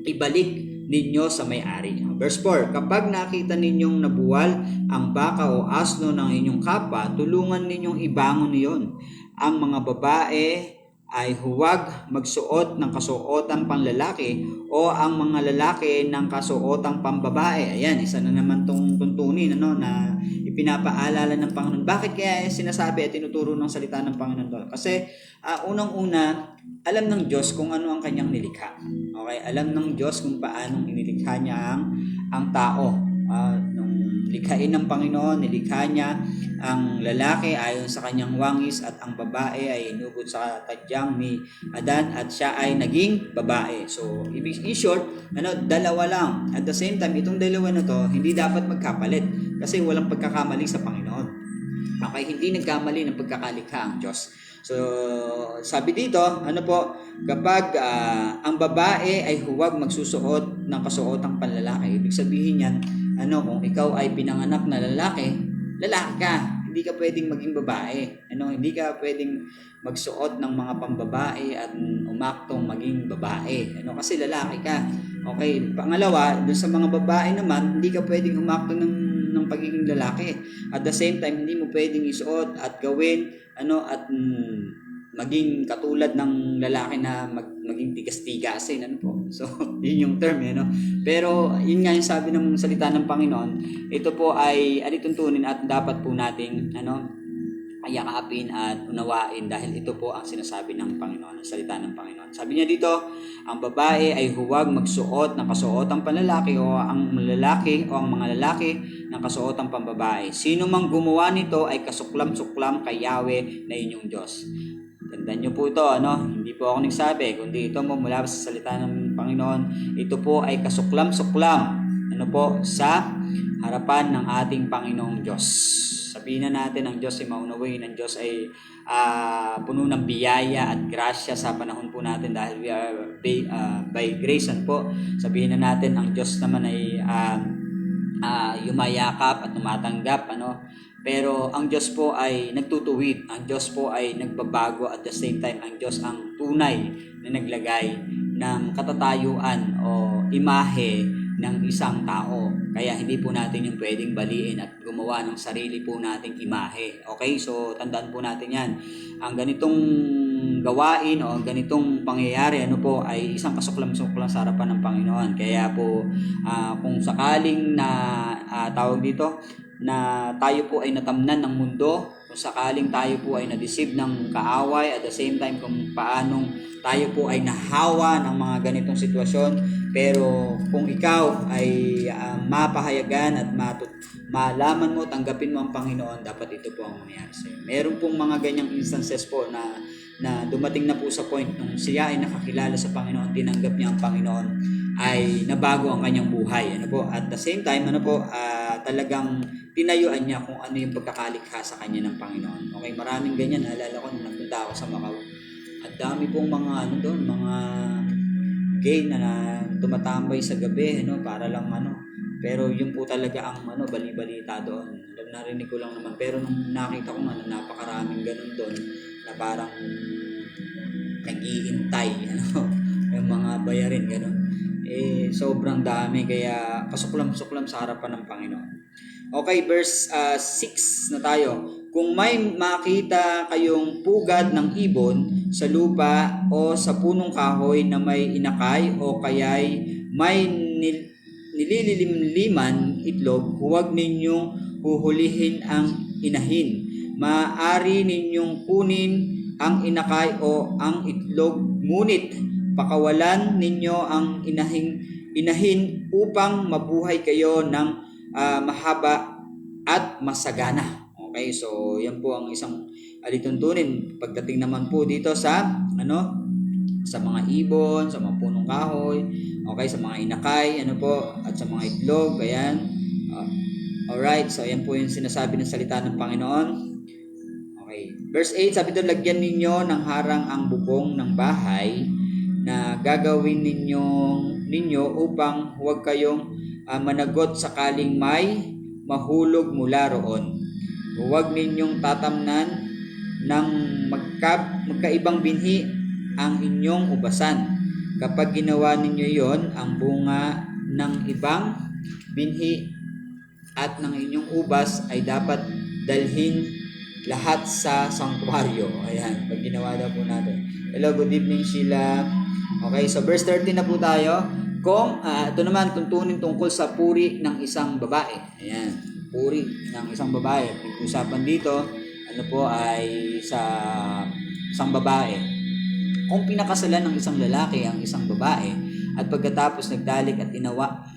ibalik ninyo sa may-ari. Verse 4, kapag nakita ninyong nabuwal ang baka o asno ng inyong kapwa, tulungan ninyong ibangon niyon. Ang mga babae ay huwag magsuot ng kasuotang panglalaki o ang mga lalaki ng kasuotang pambabae. Ayan, isa na naman tong tuntunin na ipinapaalala ng Panginoon. Bakit kaya sinasabi at tinuturo ng salita ng Panginoon to? Kasi unang-una, alam ng Diyos kung ano ang kanyang nilikha. Okay, alam ng Diyos kung paanong inilikha niya ang tao. Nung likhain ng Panginoon, nilikha niya ang lalaki ayon sa kanyang wangis at ang babae ay inubod sa tadyang ni Adan at siya ay naging babae. So, in short, dalawa lang. At the same time, itong dalawa na to, hindi dapat magkapalit kasi walang pagkakamali sa Panginoon. Okay, hindi nagkamali ng pagkakalikha ang Diyos. So, sabi dito, ano po, kapag ang babae ay huwag magsusuot ng kasuotang panlalaki, ibig sabihin yan, kung ikaw ay pinanganak na lalaki, lalaki ka. Hindi ka pwedeng maging babae. Hindi ka pwedeng magsuot ng mga pambabae at umaktong maging babae. Kasi lalaki ka. Okay, pangalawa, dun sa mga babae naman, hindi ka pwedeng umaktong ng pagiging lalaki. At the same time, hindi mo pwedeng isuot at gawin at maging katulad ng lalaki na maging tigas-tigasin, So, yun yung term, Pero, yun nga yung sabi ng salita ng Panginoon, ito po ay alituntunin at dapat po nating, yakapin at unawain dahil ito po ang sinasabi ng Panginoon, ang salita ng Panginoon. Sabi niya dito, ang babae ay huwag magsuot ng kasuotang panlalaki o ang lalaki o ang mga lalaki ng kasuotang pambabae. Sino mang gumawa nito ay kasuklam-suklam kay Yahweh na inyong Diyos. Tandaan niyo po ito, Hindi po ako nagsabi, kundi ito mo mula sa salita ng Panginoon. Ito po ay kasuklam-suklam, sa harapan ng ating Panginoong Diyos. Sabihin na natin, ang Diyos ay maunawain, ang Diyos ay puno ng biyaya at grasya sa panahon po natin dahil we are by grace po. Sabihin na natin, ang Diyos naman ay yumayakap at tumatanggap, Pero ang Diyos po ay nagtutuwid, ang Diyos po ay nagbabago at the same time ang Diyos ang tunay na naglagay ng katatayuan o imahe ng isang tao. Kaya hindi po natin yung pwedeng baliin at gumawa ng sarili po nating imahe. Okay? So tandaan po natin yan. Ang ganitong gawain o ang ganitong pangyayari ay isang kasuklam-suklam sa harapan ng Panginoon. Kaya po kung sakaling na tawag dito na tayo po ay natamnan ng mundo, kung sakaling tayo po ay na-deceive ng kaaway, at the same time kung paanong tayo po ay nahawa ng mga ganitong sitwasyon, pero kung ikaw ay mapahayagan at malaman mo, tanggapin mo ang Panginoon, dapat ito po ang mangyari sa iyo. Meron pong mga ganyang instances po na dumating na po sa point nung siya ay nakakilala sa Panginoon, tinanggap niya ang Panginoon, ay nabago ang kanyang buhay. At the same time, talagang tinayuan niya kung ano yung pagkakalikha sa kanya ng Panginoon. Okay, maraming ganyan. Naalala ko nung nagpunta ako sa Macau. At dami pong mga mga gay na tumatambay sa gabi, para lang Pero yun po talaga ang bali-balita doon. Narinig ko lang naman. Pero nung nakita ko napakaraming ganun doon na parang nag-iintay, yung mga bayarin, ganun. Sobrang dami, kaya kasuklam-suklam sa harapan ng Panginoon. Okay, verse 6 na tayo. Kung may makita kayong pugad ng ibon sa lupa o sa punong kahoy na may inakay o kaya'y may nilililimliman itlog, huwag ninyong huhulihin ang inahin. Maaari ninyong kunin ang inakay o ang itlog, ngunit pakawalan ninyo ang inahin upang mabuhay kayo ng mahaba at masagana. Okay, so yan po ang isang alituntunin pagdating naman po dito sa sa mga ibon, sa mga punong kahoy, okay, sa mga inakay, at sa mga itlog, ayan. Alright, so yan po yung sinasabi ng salita ng Panginoon. Okay, verse 8, sabi doon, lagyan ninyo ng harang ang bubong ng bahay na gagawin ninyo upang huwag kayong managot sakaling may mahulog mula roon. Huwag ninyong tatamnan ng magkaibang binhi ang inyong ubasan. Kapag ginawa ninyo yon, ang bunga ng ibang binhi at ng inyong ubas ay dapat dalhin lahat sa sanktuaryo. Ayan, pag ginawa daw po natin. Hello, good evening Sheila. Okay, so verse 13 na po tayo. Kung ito naman tuntunin tungkol sa puri ng isang babae. Ayan, puri ng isang babae. Pag-usapan dito, ay sa isang babae. Kung pinakasalan ng isang lalaki ang isang babae at pagkatapos nagdalik at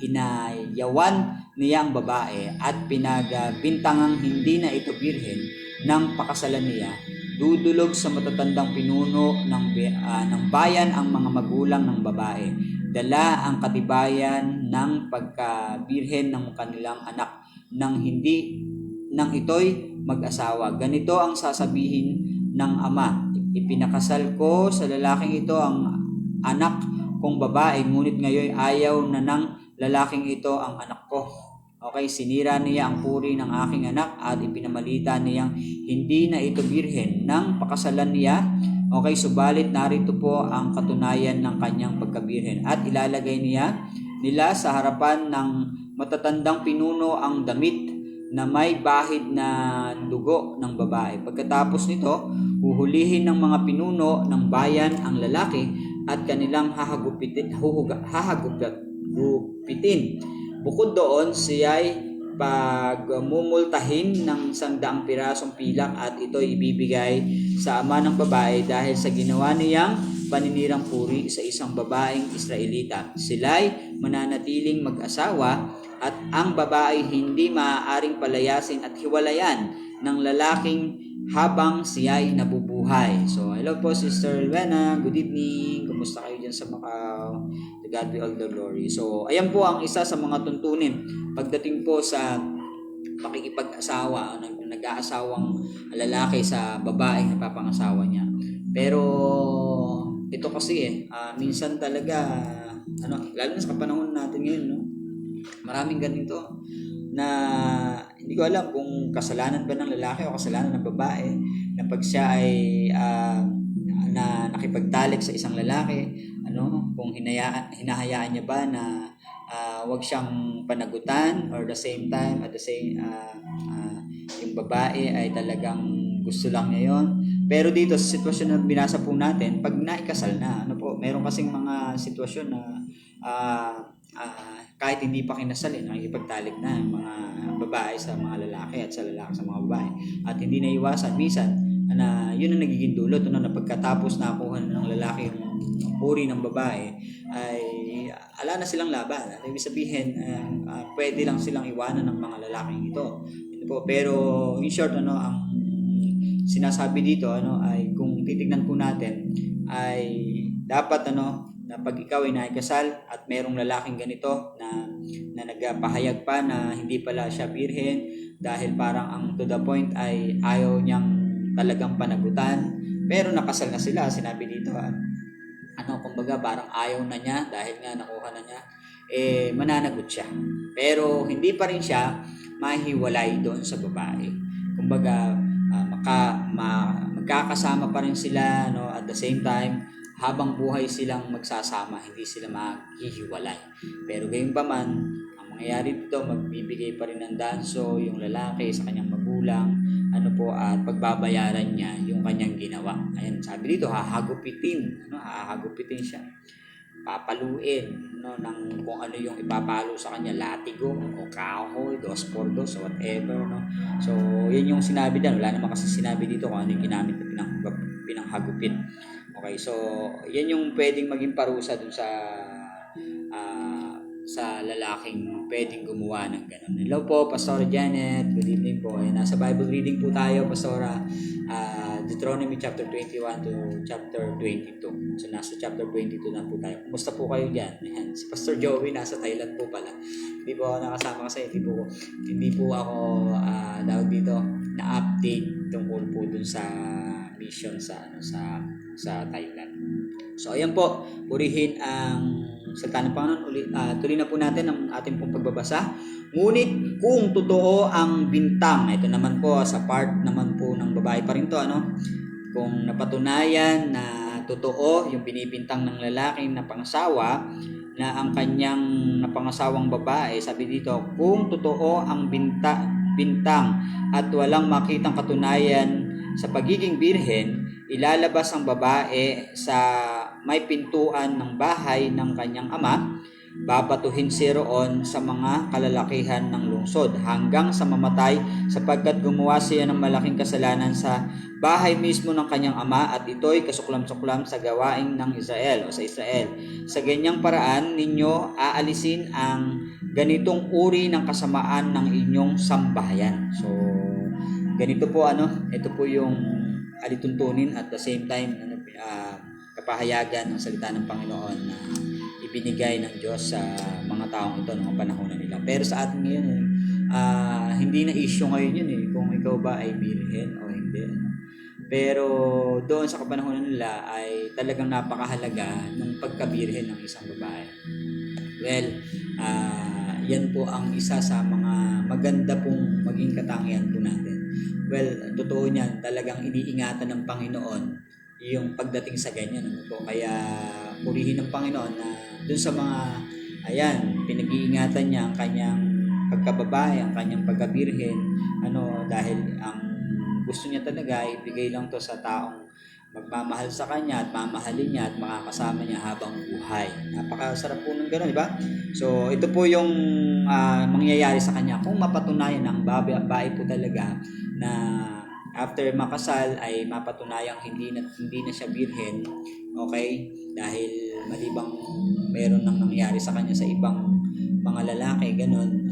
inayawan niya ang babae at pinagbintangang hindi na ito birhen ng pakasalan niya, dudulog sa matatandang pinuno ng bayan ang mga magulang ng babae. Dala ang katibayan ng pagkabirhen ng kanilang anak nang ito'y mag-asawa. Ganito ang sasabihin ng ama. Ipinakasal ko sa lalaking ito ang anak kong babae, ngunit ngayon ayaw na ng lalaking ito ang anak ko. Okay, sinira niya ang puri ng aking anak at ipinamalita niyang hindi na ito birhen ng pakasalan niya. Okay, subalit narito po ang katunayan ng kanyang pagkabirhen at ilalagay nila sa harapan ng matatandang pinuno ang damit na may bahid na dugo ng babae. Pagkatapos nito, huhulihin ng mga pinuno ng bayan ang lalaki at kanilang hahagupitin. Bukod doon, siya'y pagmumultahin ng 100 pirasong pilak at ito'y ibibigay sa ama ng babae dahil sa ginawa niyang paninirang puri sa isang babaeng Israelita. Sila'y mananatiling mag-asawa at ang babae hindi maaaring palayasin at hiwalayan ng lalaking habang siya'y nabubuhay. So, hello po Sister Elvena, good evening. Kumusta kayo dyan sa Macau? To God be all the glory. So, ayan po ang isa sa mga tuntunin pagdating po sa pakikipag-asawa, nag-aasawang lalaki sa babaeng napapangasawa niya. Pero ito kasi minsan talaga lalo na sa kapanahon natin ngayon, no? Maraming ganito na hindi ko alam kung kasalanan ba ng lalaki o kasalanan ng babae na pag siya ay na nakipagtalik sa isang lalaki, kung hinahayaan niya ba na wag siyang panagutan or the same time at the same yung babae ay talagang gusto lang niya yon. Pero dito sa sitwasyon na binasa po natin, pag naikasal na, meron kasing mga sitwasyon na kahit hindi pa kinasal, nakikipagtalik na yung mga babae sa mga lalaki at sa lalaki sa mga babae. At hindi na iwasan, minsan, na yun ang nagiging dulot, na pagkatapos nakuha ng lalaki yung uri ng babae, ay ala na silang laban. Ibig sabihin, pwede lang silang iwanan ng mga lalaking ito. Pero in short, ang sinasabi dito ay kung titignan po natin ay dapat na pag ikaw ay nakikasal at merong lalaking ganito na nagpahayag pa na hindi pala siya birhen dahil parang ang to the point ay ayaw niyang talagang panagutan, pero nakasal na sila, sinabi dito kumbaga parang ayaw na niya dahil nga nakuha na niya, mananagot siya, pero hindi pa rin siya mahiwalay doon sa babae. Kumbaga magkakasama pa rin sila at the same time habang buhay silang magsasama, hindi sila maghihiwalay. Pero gayunpaman, ang mangyayari dito, magbibigay pa rin ng danso yung lalaki sa kanyang magulang, at pagbabayaran niya yung kanyang ginawa. Ayan, sabi dito, hahagupitin siya. Papaluin ng kung ano yung ipapalo sa kanya, latigo o kahoy, 2x2 o whatever. So, yun yung sinabi doon. Wala naman kasi sinabi dito kung ano yung ginamit na pinanghagupit. Okay, so yan yung pwedeng maging parusa dun sa lalaking pwedeng gumawa ng ganun. Hello po, Pastor Janet. Good evening po. Nasa Bible reading po tayo, Pastora. Deuteronomy chapter 21 to chapter 22. So, nasa chapter 22 na po tayo. Kumusta po kayo dyan? Ayan. Si Pastor Joey nasa Thailand po pala. Hindi po ako nakasama kasi hindi po ako dito na-update tungkol po dun sa mission sa Thailand. So, ayan po. Purihin ang salita ng Panginoon. Tuloy na po natin ang ating pong pagbabasa. Ngunit kung totoo ang bintang, ito naman po sa part naman po ng babae pa rin to, kung napatunayan na totoo yung binibintang ng lalaki na pangasawa na ang kanyang napangasawang babae, sabi dito, kung totoo ang bintang at walang makitang katunayan sa pagiging birhen, ilalabas ang babae sa may pintuan ng bahay ng kanyang ama, babatuhin si roon sa mga kalalakihan ng lungsod hanggang sa mamatay, sapagkat gumawa siya ng malaking kasalanan sa bahay mismo ng kanyang ama, at ito'y kasuklam-suklam sa gawain ng Israel o sa Israel. Sa ganyang paraan ninyo aalisin ang ganitong uri ng kasamaan ng inyong sambahayan. So, ganito po ito po yung alituntunin at the same time kapahayagan ng salita ng Panginoon na ibinigay ng Diyos sa mga taong ito noong panahon na nila. Pero sa atin ngayon, hindi na issue ngayon yun kung ikaw ba ay birhen o hindi. Pero doon sa kapanahonan nila ay talagang napakahalaga ng pagkabirhen ng isang babae. Well, yan po ang isa sa mga maganda pong maging katangian po natin. Well, totoo niyan, talagang iniingatan ng Panginoon yung pagdating sa ganyan. Ano po? Kaya purihin ng Panginoon na dun sa mga, pinag-iingatan niya ang kanyang pagkababae, ang kanyang pagkabirhen, dahil ang gusto niya talaga, ibigay lang to sa taong magmamahal sa kanya at mamahalin niya at makakasama niya habang buhay. Napakasarap po ng gano'n, di ba? So, ito po yung mangyayari sa kanya kung mapatunayan ng babae po talaga na after makasal ay mapatunayang hindi na siya birhen, okay? Dahil malibang meron nang nangyari sa kanya sa ibang mga lalaki, ganun,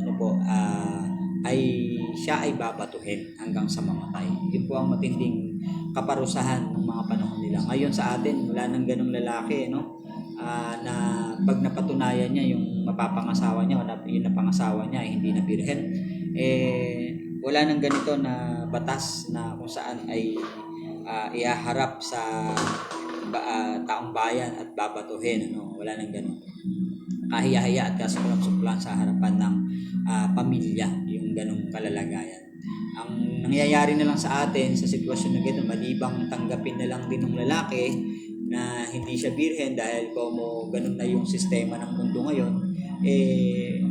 ay siya ay babatuhin hanggang sa mamatay. Yun po ang matinding kaparusahan ng mga panahon nila. Ngayon sa atin, wala nang ganung lalaki, na pag napatunayan niya yung mapapangasawa niya o yung napangasawa niya ay hindi na birhen, wala nang ganito na batas na kung saan ay iaharap sa taong bayan at babatuhin. Wala nang ganun. Kahiya-hiya at kasuklan-suklan sa harapan ng pamilya yung ganung kalalagayan. Ang nangyayari na lang sa atin sa sitwasyon na gano'n, malibang tanggapin na lang din ng lalaki na hindi siya birhen dahil como ganun na yung sistema ng mundo ngayon,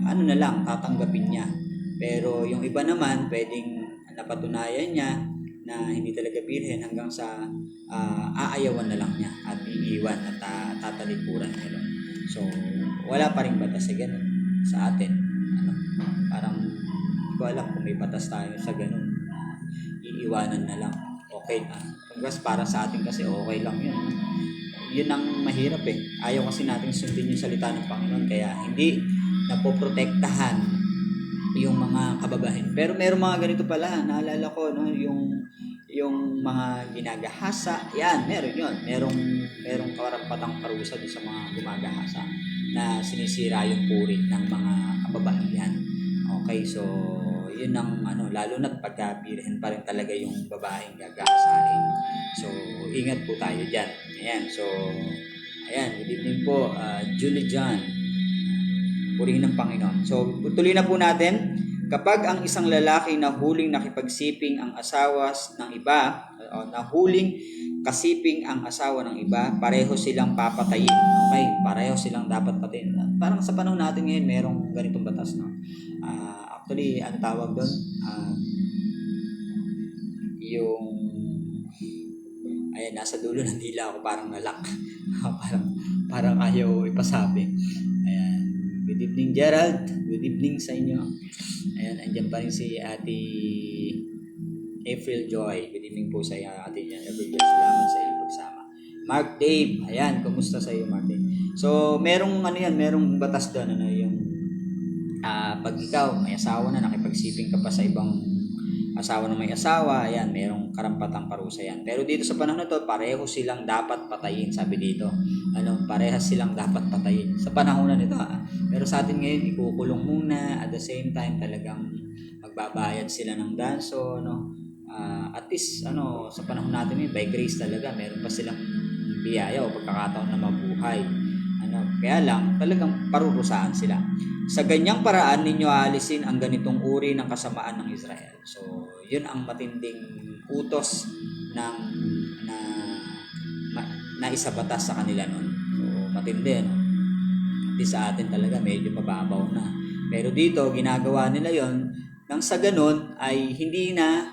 na lang, tatanggapin niya. Pero yung iba naman, pwedeng napatunayan niya na hindi talaga birhen hanggang sa aayawan na lang niya at iiwan at tatalikuran niya lang. So, wala pa rin batas sa ganun sa atin. Parang hindi ko alam kung may batas tayo sa ganun. Iiwanan na lang. Okay na. Kung para sa atin kasi okay lang yun. Yun ang mahirap Ayaw kasi natin sundin yung salita ng Panginoon. Kaya hindi napoprotektahan yung mga kababayan. Pero meron mga ganito pala. Naalala ko, yung mga ginagahasa, meron yun. Merong karampatang parusa doon sa mga gumagahasa na sinisira yung puri ng mga kababaihan. Okay, so yun ang lalo na pagkabirhen pa rin talaga yung babaeng gagahasahin. So ingat po tayo dyan. Good evening po, Julie John. Purihin ng Panginoon. So tuloy na po natin. Kapag ang isang lalaki na huling nakipagsiping ang asawa ng iba, o nahuling kasiping ang asawa ng iba, pareho silang papatayin. Okay, pareho silang dapat patayin. Parang sa panahon natin ngayon, merong ganitong batas, actually, ano tawag doon? Nasa dulo ng dila ako, parang nalak. parang ayaw ipasabi. Ayan. Good evening, Gerald. Good evening sa inyo. Ayan, andyan pa rin si Ate April Joy. Good evening po sa Ate April Joy. Salamat sa iyong pagsama. Mark Dave. Ayan, kumusta sa iyo, Mark Dave? So, merong batas doon, yung pag ikaw may asawa na, nakipagsiping ka pa sa ibang asawa ng may asawa, merong karampatang parusa yan. Pero dito sa panahon na to, pareho silang dapat patayin, sabi dito. Parehas silang dapat patayin sa panahon na nito. Pero sa atin ngayon, ikukulong muna, at the same time talagang magbabayad sila ng danso, at least sa panahon natin ngayon, by grace talaga, meron pa silang biyaya o pagkakataon na mabuhay. Kaya lang talagang parurusahan sila. Sa ganyang paraan ninyo aalisin ang ganitong uri ng kasamaan ng Israel. So, yun ang matinding utos na isabatas sa kanila noon. So, matindi, At sa atin talaga medyo mababaw na. Pero dito, ginagawa nila yon nang sa ganun ay hindi na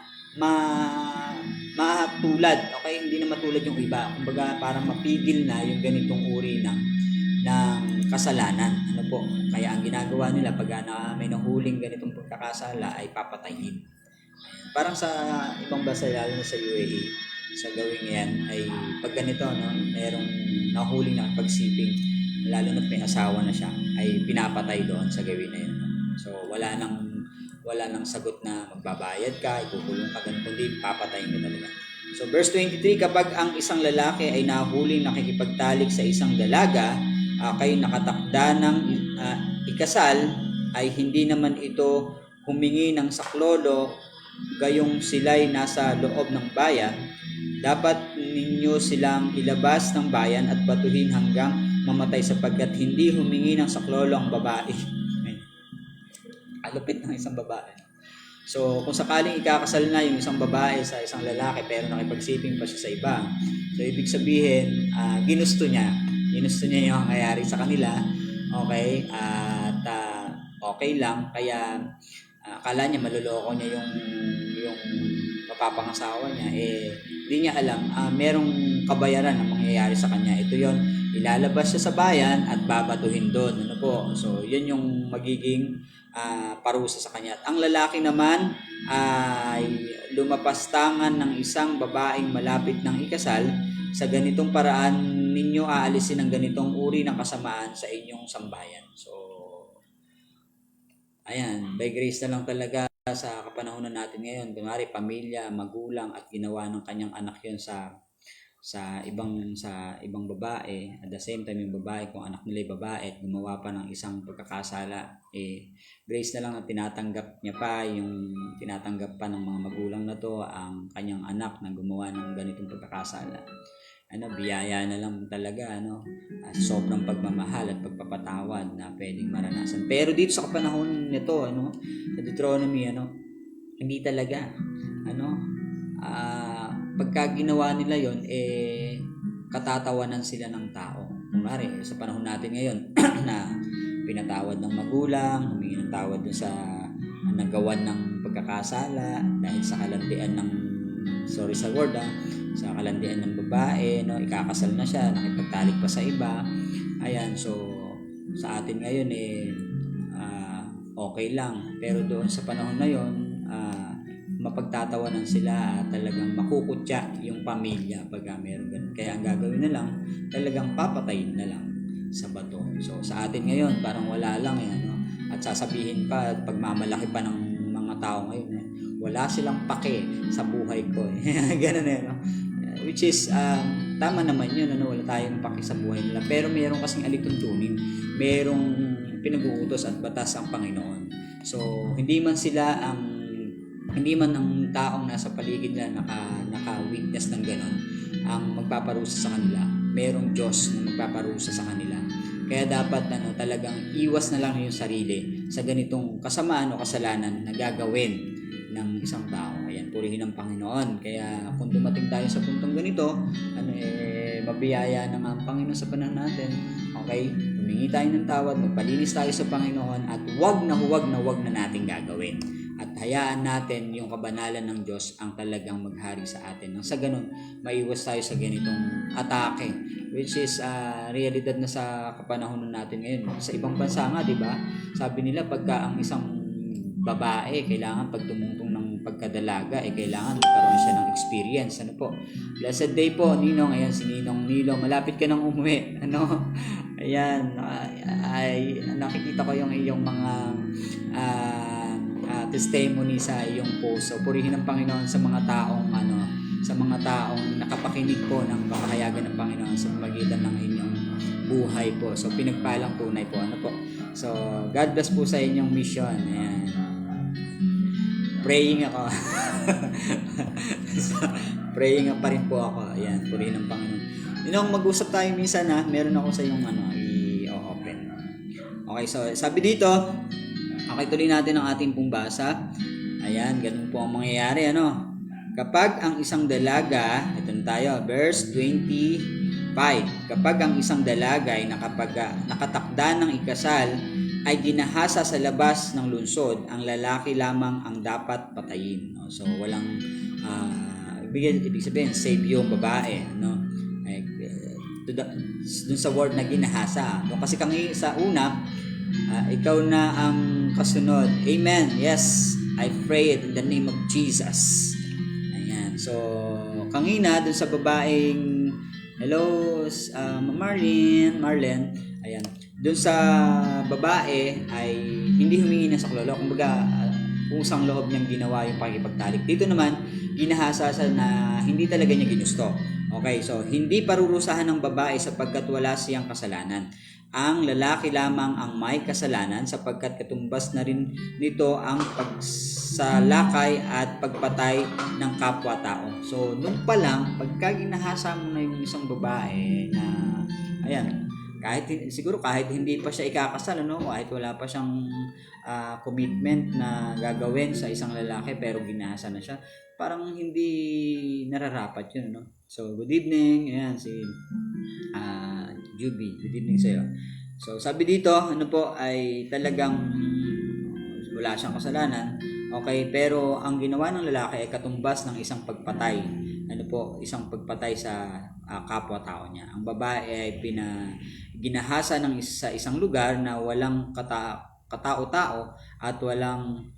matulad. Okay, hindi na matulad yung iba. Kumbaga, parang mapigil na yung ganitong uri ng kasalanan. Kaya ang ginagawa nila pag may nahuling ganitong pagkakasala ay papatayin. Parang sa ibang bansa, lalo na sa UAE, sa gawing yan ay pag ganito, merong nahuling na pagsiping, lalo na may asawa na siya, ay pinapatay doon sa gawin na yun. So wala nang sagot na magbabayad ka, ikukulong ka, ganun, kundi papatayin ka talaga. So verse 23, kapag ang isang lalaki ay nahuling nakikipagtalik sa isang dalaga, kayo nakatakda ng ikasal, ay hindi naman ito humingi ng saklolo, gayong sila'y nasa loob ng bayan, Dapat ninyo silang ilabas ng bayan at batuhin hanggang mamatay sapagkat hindi humingi ng saklolo ang babae. Alupit ng isang babae. So, kung sakaling ikakasal na yung isang babae sa isang lalaki pero nakipagsiping pa siya sa iba, so ibig sabihin, ginusto niya yung nangyayari sa kanila, okay, at okay lang, kaya akala niya maluloko niya yung mapapangasawa niya, hindi niya alam, merong kabayaran na mangyayari sa kanya. Ito yon, ilalabas siya sa bayan at babatuhin doon. Ano po? So, yun yung magiging parusa sa kanya. At ang lalaki naman ay lumapastangan ng isang babaeng malapit ng ikasal. Sa ganitong paraan ninyo aalisin ang ganitong uri ng kasamaan sa inyong sambayan. So, ayan, by grace na lang talaga sa kapanahonan natin ngayon. Kunwari, pamilya, magulang at ginawa ng kanyang anak yun sa ibang babae. At the same time, yung babae, kung anak nila yung babae at gumawa pa ng isang pagkakasala, grace na lang na tinatanggap pa ng mga magulang na to ang kanyang anak na gumawa ng ganitong pagkakasala. Biyaya na lang talaga, sobrang pagmamahal at pagpapatawad na pwedeng maranasan. Pero dito sa kapanahon nito, sa Deuteronomy, hindi talaga, pagka ginawa nila yon, katatawanan sila ng tao. Kunwari, sa panahon natin ngayon, na pinatawad ng magulang, humingi ng tawad dun sa nagawan ng pagkakasala dahil sa kalandian ng, sa kalandian ng babae, ikakasal na siya, nakipagtalik pa sa iba. Ayan, so sa atin ngayon okay lang, pero doon sa panahon na yon, mapagtatawanan sila at talagang makukutya yung pamilya pag meron ganun. Kaya ang gagawin na lang, talagang papatayin na lang sa bato. So sa atin ngayon, parang wala lang at sasabihin pa at pagmamalaki pa ng mga tao ngayon, wala silang pake sa buhay ko. Ganun which is tama naman yun, wala tayong pake sa buhay nila, pero mayroong kasing alituntunin, mayroong pinag-uutos at batas ang Panginoon. So hindi man ang taong nasa paligid na naka-witness ng ganon ang magpaparusa sa kanila, mayroong Diyos na magpaparusa sa kanila. Kaya dapat talagang iwas na lang yung sarili sa ganitong kasamaan o kasalanan na gagawin ng isang tao. Ayan, purihin ang Panginoon. Kaya kung dumating tayo sa puntong ganito, mabiyaya na nga ang Panginoon sa panahon natin. Okay? Humingi tayo ng tawad, magpalinis tayo sa Panginoon at huwag na natin gagawin. At hayaan natin yung kabanalan ng Diyos ang talagang maghari sa atin. Nang sa ganun, maiwas tayo sa ganitong atake, which is realidad na sa kapanahonan natin ngayon. Sa ibang bansa nga, di ba? Sabi nila pagka ang isang babae, kailangan pag tumungtong ng pagkadalaga, kailangan magkaroon siya ng experience. Blessed day po, Ninong. Ayan, si Ninong Nilo. Malapit ka nang umuwi. Ayan, nakikita ko yung iyong mga testimony sa iyong post. So, purihin ang Panginoon sa mga taong nakapakinig po ng pamahayagan ng Panginoon sa magitan ng inyong buhay po. So, pinagpalang tunay po. So, God bless po sa inyong mission. Ayan. Praying ako. Praying pa rin po ako. Ayan, purihin ang Panginoon. Mag-usap tayo minsan meron ako sa iyong i-open. Okay, so sabi dito, okay, tuloy natin ang ating pong basa. Ayan, ganun po ang mangyayari, Kapag ang isang dalaga, ito na tayo, verse 25. Kapag ang isang dalaga ay nakatakda ng ikasal, ay ginahasa sa labas ng lungsod, ang lalaki lamang ang dapat patayin. So, walang, ibig sabihin, save yung babae. Dun sa word na ginahasa. Kasi sa una, ikaw na ang kasunod. Amen. Yes, I pray it in the name of Jesus. Ayan. So, kanina dun sa babaeng, hello, Marlene. Ayan. Dun sa babae ay hindi humingi ng saklolo. Kumbaga, pusang loob niyang ginawa yung pakikipagtalik. Dito naman, ginahasa na hindi talaga niya ginusto. Okay, so hindi parurusahan ng babae sapagkat wala siyang kasalanan. ang lalaki lamang ang may kasalanan sapagkat katumbas na rin nito ang pagsalakay at pagpatay ng kapwa-tao. So, nung pa lang, pagka ginahasa mo na yung isang babae na, ayan, siguro kahit hindi pa siya ikakasal, kahit wala pa siyang commitment na gagawin sa isang lalaki pero ginahasa na siya, parang hindi nararapat yun, So, good evening. Ayan, si Juby. Good evening sa'yo. So, sabi dito, ay talagang wala siyang kasalanan. Okay, pero ang ginawa ng lalaki ay katumbas ng isang pagpatay. Isang pagpatay sa kapwa-tao niya. Ang babae ay ginahasa sa isang lugar na walang katao-tao at walang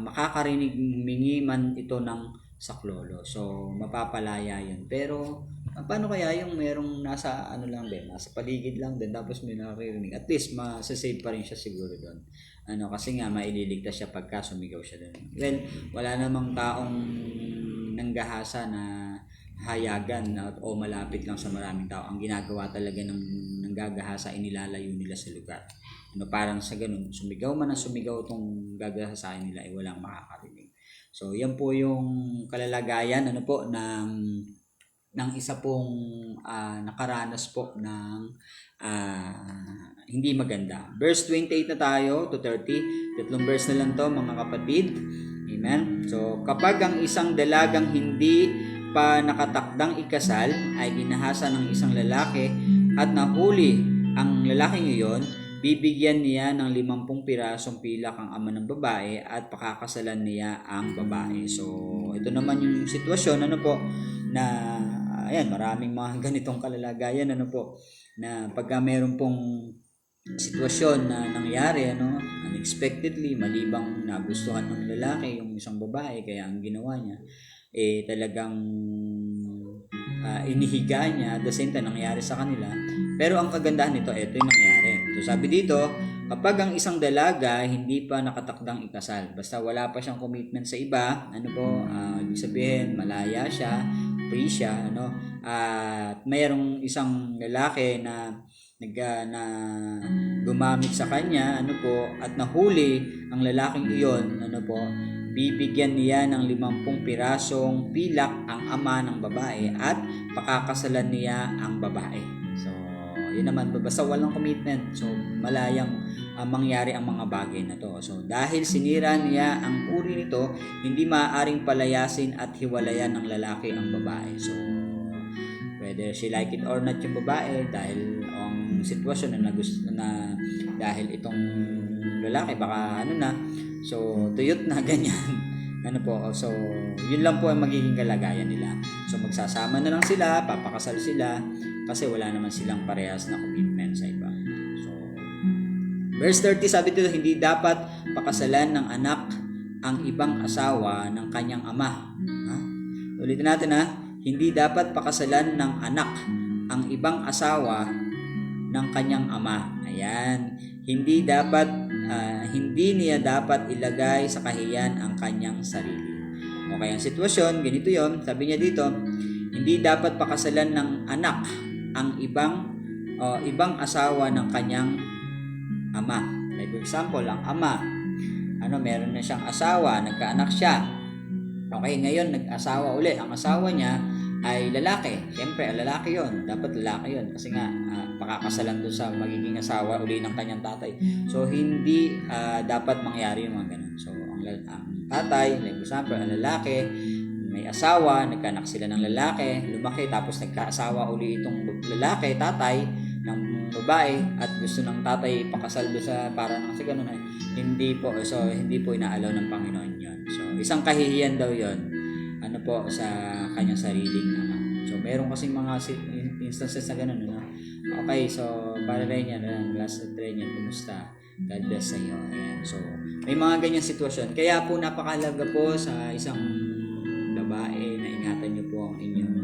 makakarinig humingi man ito ng saklolo. So, mapapalaya yun. Pero, paano kaya yung merong nasa nasa paligid lang din tapos may nakakarinig? At least, masasave pa rin siya siguro doon. Kasi nga, maililigtas siya pagka sumigaw siya doon. Well, wala namang taong nanggahasa na hayagan o malapit lang sa maraming tao. Ang ginagawa talaga ng nanggagahasa, inilalayo nila sa lugar. Parang sa ganun, sumigaw man na sumigaw itong gagahasain nila, ay walang makakarinig. So, yan po yung kalalagayan ng isa pong nakaranas po ng hindi maganda. Verse 28 na tayo to 30. 3 verse na lang to, mga kapatid. Amen. So, kapag ang isang dalagang hindi pa nakatakdang ikasal ay ginahasa ng isang lalaki at nahuli ang lalaking iyon, bibigyan niya ng 50 pirasong pilak ang ama ng babae at pakakasalan niya ang babae. So, ito naman yung sitwasyon, na, ayan, maraming mga ganitong kalalagayan, na pagka meron pong sitwasyon na nangyari, unexpectedly, malibang nagustuhan ng lalaki yung isang babae, kaya ang ginawa niya, talagang inihiga niya, at the same time, nangyari sa kanila. Pero ang kagandahan nito, ito yung nangyari. So, sabi dito, kapag ang isang dalaga hindi pa nakatakdang ikasal, basta wala pa siyang commitment sa iba, ibig sabihin, malaya siya, free siya, at mayroong isang lalaki na gumamit sa kanya, at nahuli ang lalaking iyon, bibigyan niya ng 50 pirasong pilak ang ama ng babae at pakakasalan niya ang babae. So, yun naman, basta walang commitment, so malayang mangyari ang mga bagay na to. So, dahil sinira niya ang puri nito, hindi maaaring palayasin at hiwalayan ng lalaki ang babae. So, whether she like it or not yung babae, dahil ang sitwasyon na dahil itong lalaki baka so tuyot na ganyan, so yun lang po ang magiging kalagayan nila. So magsasama na lang sila, papakasal sila kasi wala naman silang parehas na commitment sa iba. So verse 30, sabi dito, hindi dapat pakasalan ng anak ang ibang asawa ng kanyang ama. Ulitin natin, hindi dapat pakasalan ng anak ang ibang asawa ng kanyang ama. Ayan, hindi niya dapat ilagay sa kahiyan ang kanyang sarili. Okay, ang sitwasyon, ganito yon. Sabi niya dito, hindi dapat pakasalan ng anak ang ibang asawa ng kanyang ama. Like for example, ang ama, meron na siyang asawa, nagkaanak siya. Okay, ngayon nag-asawa uli. Ang asawa niya ay lalaki. Siyempre, lalaki yon. Dapat lalaki yon. Kasi nga, pakakasalan doon sa magiging asawa uli ng kanyang tatay. So, hindi dapat mangyari yung mga ganun. So, ang tatay, like example, ang lalaki, may asawa, nagkaanak sila ng lalaki, lumaki, tapos nagkaasawa uli itong lalaki, tatay, ng babae, at gusto ng tatay pakasal doon sa para nang sa ganun ay hindi po inaalaw ng Panginoon yon. So, isang kahihiyan daw yon sa kanyang sariling ama. So, meron kasi mga instances na ganun, Okay, so, para rin yan, last train yan, kumusta? God bless sa iyo. Ayan. So, may mga ganyang sitwasyon. Kaya po, napakahalaga po sa isang babae na ingatan niyo po ang inyong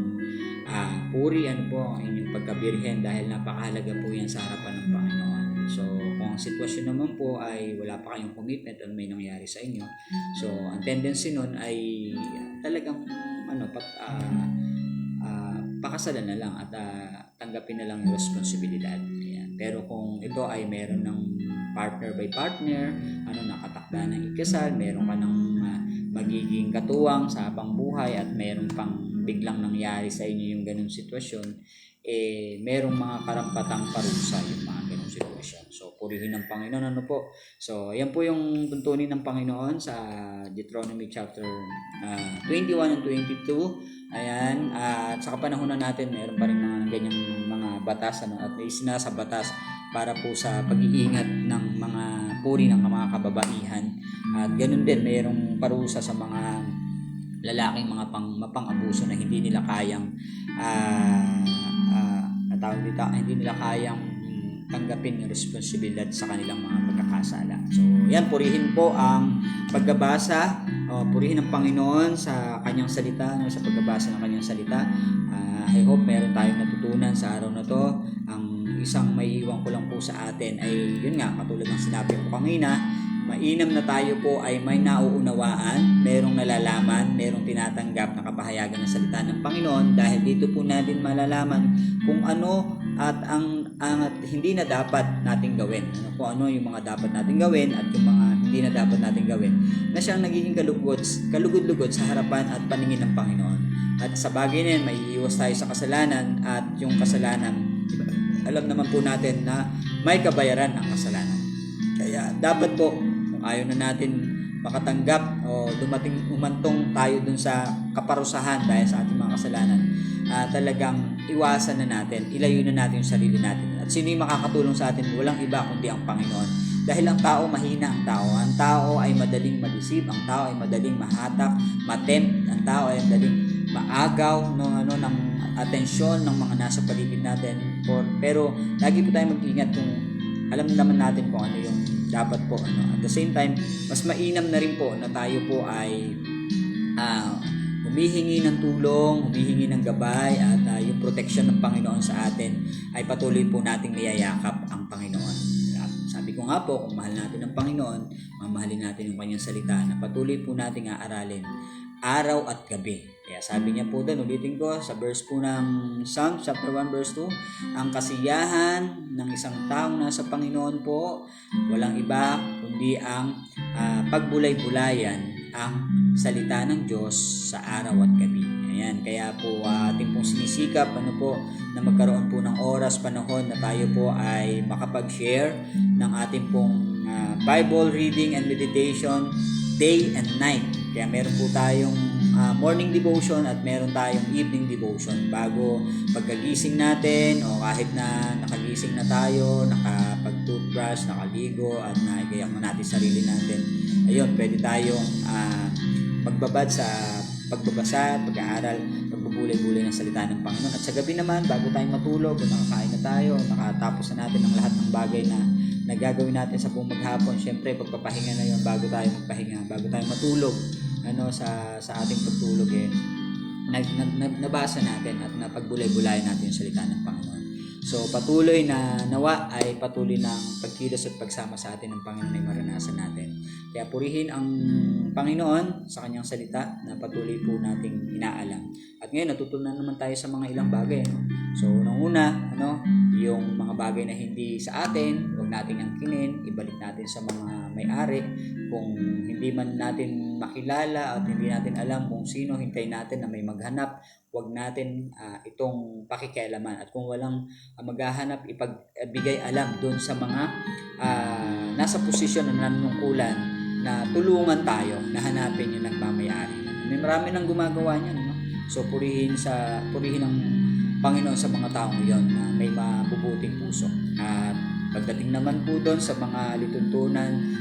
puri, ang inyong pagkabirhen, dahil napakahalaga po yan sa harapan ng Panginoon. So, kung ang sitwasyon naman po ay wala pa kayong commitment at may nangyari sa inyo, so, ang tendency nun ay talagang pakasalan na lang at tanggapin na lang yung responsibilidad. Ayan. Pero kung ito ay meron ng partner by partner, nakatakda ng ikasal, meron ka ng magiging katuwang sa habang buhay at meron pang biglang nangyari sa inyo yung ganung sitwasyon, merong mga karampatang parusa yung mga ganung sitwasyon. So, purihin ng Panginoon. So, yan po yung tuntunin ng Panginoon sa Deuteronomy chapter 21 and 22. Ayan. At sa kapanahonan natin, meron pa rin mga ganyang mga batas at isinasa batas para po sa pag-iingat ng mga puri ng mga kababaihan. At ganun din, mayroong parusa sa mga lalaking mga mapang-abuso na hindi nila kayang hindi nila kayang tanggapin yung responsibilidad sa kanilang mga pagkakasala. So, yan, purihin po ang pagbabasa, purihin ang Panginoon sa kanyang salita, sa pagbabasa ng kanyang salita. I hope meron tayong natutunan sa araw na to. Ang isang maiiwan ko lang po sa atin ay, yun nga, katulad ng sinabi ko kanina, mainam na tayo po ay may nauunawaan, merong nalalaman, merong tinatanggap na kapahayagan ng salita ng Panginoon, dahil dito po natin malalaman kung ano at hindi na dapat nating gawin. Kung ano yung mga dapat nating gawin at yung mga hindi na dapat nating gawin na siyang nagiging kalugod-lugod sa harapan at paningin ng Panginoon. At sa bagay na yan, may iiwas tayo sa kasalanan, at yung kasalanan, alam naman po natin na may kabayaran ang kasalanan. Kaya dapat po, kung ayaw na natin makatanggap o umantong tayo dun sa kaparusahan dahil sa ating mga kasalanan, talagang iwasan na natin, ilayo na natin yung sarili natin. At sino yung makakatulong sa atin? Walang iba kundi ang Panginoon. Dahil ang tao, mahina ang tao. Ang tao ay madaling ma-deceive, ang tao ay madaling mahatak, matempt, ang tao ay madaling maagaw ng atensyon ng mga nasa paligid natin. Pero lagi po tayo mag-ingat kung alam naman natin kung ano yung dapat po. At the same time, mas mainam na rin po na tayo po ay humihingi ng tulong, humihingi ng gabay, at yung protection ng Panginoon sa atin ay patuloy po nating niyayakap ang Panginoon. At sabi ko nga po, kung mahal natin ang Panginoon, mamahalin natin yung kanyang salita na patuloy po nating aaralin araw at gabi. Kaya sabi niya po doon, ulitin ko, sa verse po ng Psalm chapter 1 verse 2, ang kasiyahan ng isang taong nasa Panginoon po, walang iba kundi ang pagbulay-bulayan ang salita ng Diyos sa araw at gabi. Ayan, kaya po ating pong sinisikap na magkaroon po ng oras, panahon na tayo po ay makapag-share ng ating pong Bible reading and meditation day and night. Kaya meron po tayong morning devotion at meron tayong evening devotion bago pagkagising natin, o kahit na nakagising na tayo, nakapag-toothbrush, nakaligo at naigayak mo natin sarili natin. Ayun, pwede tayong magbabad sa pagbabasa, pag-aaral, pagbubulay-bulay ng salita ng Panginoon. At sa gabi naman, bago tayo matulog, nakakain na tayo, nakatapos na natin ang lahat ng bagay na nagagawin natin sa buong maghapon. Siyempre, pagpapahinga na yun bago tayo magpahinga, bago tayo matulog. Sa ating pagtulog nabasa natin at napagbulay-bulay natin yung salita ng Panginoon. So patuloy na nawa ay patuloy ng pagkilos at pagsama sa atin ng Panginoon ay maranasan natin. Kaya purihin ang Panginoon sa kanyang salita na patuloy po nating inaalam. At ngayon natutunan naman tayo sa mga ilang bagay. So unang-una, yung mga bagay na hindi sa atin, huwag nating angkinin, ibalik natin sa mga may-ari. Kung hindi man natin makilala at hindi natin alam kung sino, hintayin natin na may maghanap. Huwag natin itong pakikialaman. At kung walang maghahanap, ipagbigay alam doon sa mga nasa posisyon na nanunungkulan na tulungan tayo na hanapin yung nagmamayari. May marami nang gumagawa niyan. So purihin ang Panginoon sa mga taong iyon na may mabubuting puso. At pagdating naman po doon sa mga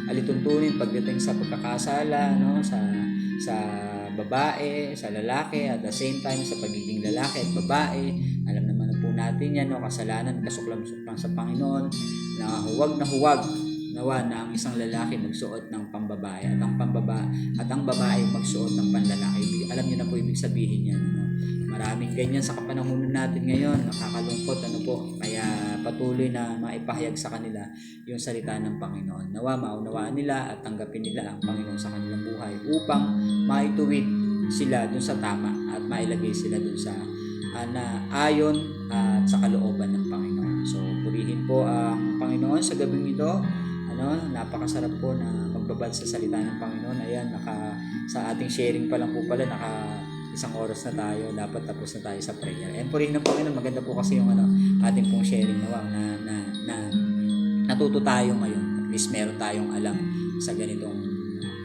alituntunin pagdating sa pagkakasala, sa babae, sa lalaki, at the same time sa pagiging lalaki at babae, alam naman po natin yan, kasalanan, kasuklam-suklang sa Panginoon, na huwag nawa na ang isang lalaki magsuot ng pambabae at ang babae magsuot ng panlalaki. Alam niyo na po ibig sabihin yan. Maraming ganyan sa kapanahunan natin ngayon, nakakalungkot kaya patuloy na maipahayag sa kanila yung salita ng Panginoon. Nawa maunawaan nila at tanggapin nila ang Panginoon sa kanilang buhay upang maituwid sila dun sa tama at mailagay sila dun sa na ayon at sa kalooban ng Panginoon. So, purihin po ang Panginoon sa gabing ito. Napakasarap po na magbabad sa salita ng Panginoon. Ayan, sa ating sharing pa lang po pala, isang oras na tayo. Dapat tapos na tayo sa prayer. And purihin ng Panginoon, maganda po kasi yung ating pong sharing na natuto tayo ngayon. At least meron tayong alam sa ganitong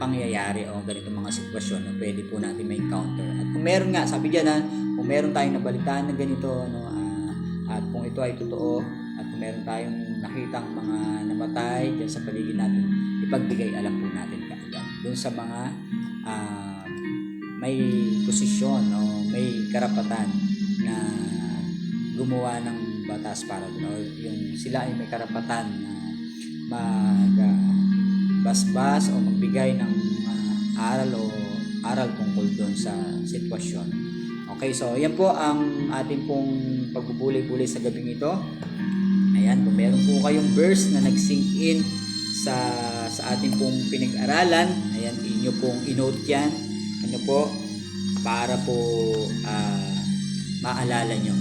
pangyayari o ganitong mga sitwasyon na pwede po natin may encounter. At kung meron nga, sabi dyan kung meron tayong nabalitaan na ganito, at kung ito ay totoo, at kung meron tayong nakitang mga namatay dyan sa paligid natin, ipagbigay alam po natin kaagad. Doon sa mga may posisyon o may karapatan na gumawa ng batas para doon, o yung sila ay may karapatan na magbasbas o magbigay ng aral tungkol doon sa sitwasyon. Okay, so yan po ang ating pong pagbubulay-bulay sa gabing ito. Ayan, kung meron po kayong verse na nag-sink in sa ating pong pinag-aralan, ayan, inyo pong inote yan, para po maalala nyo.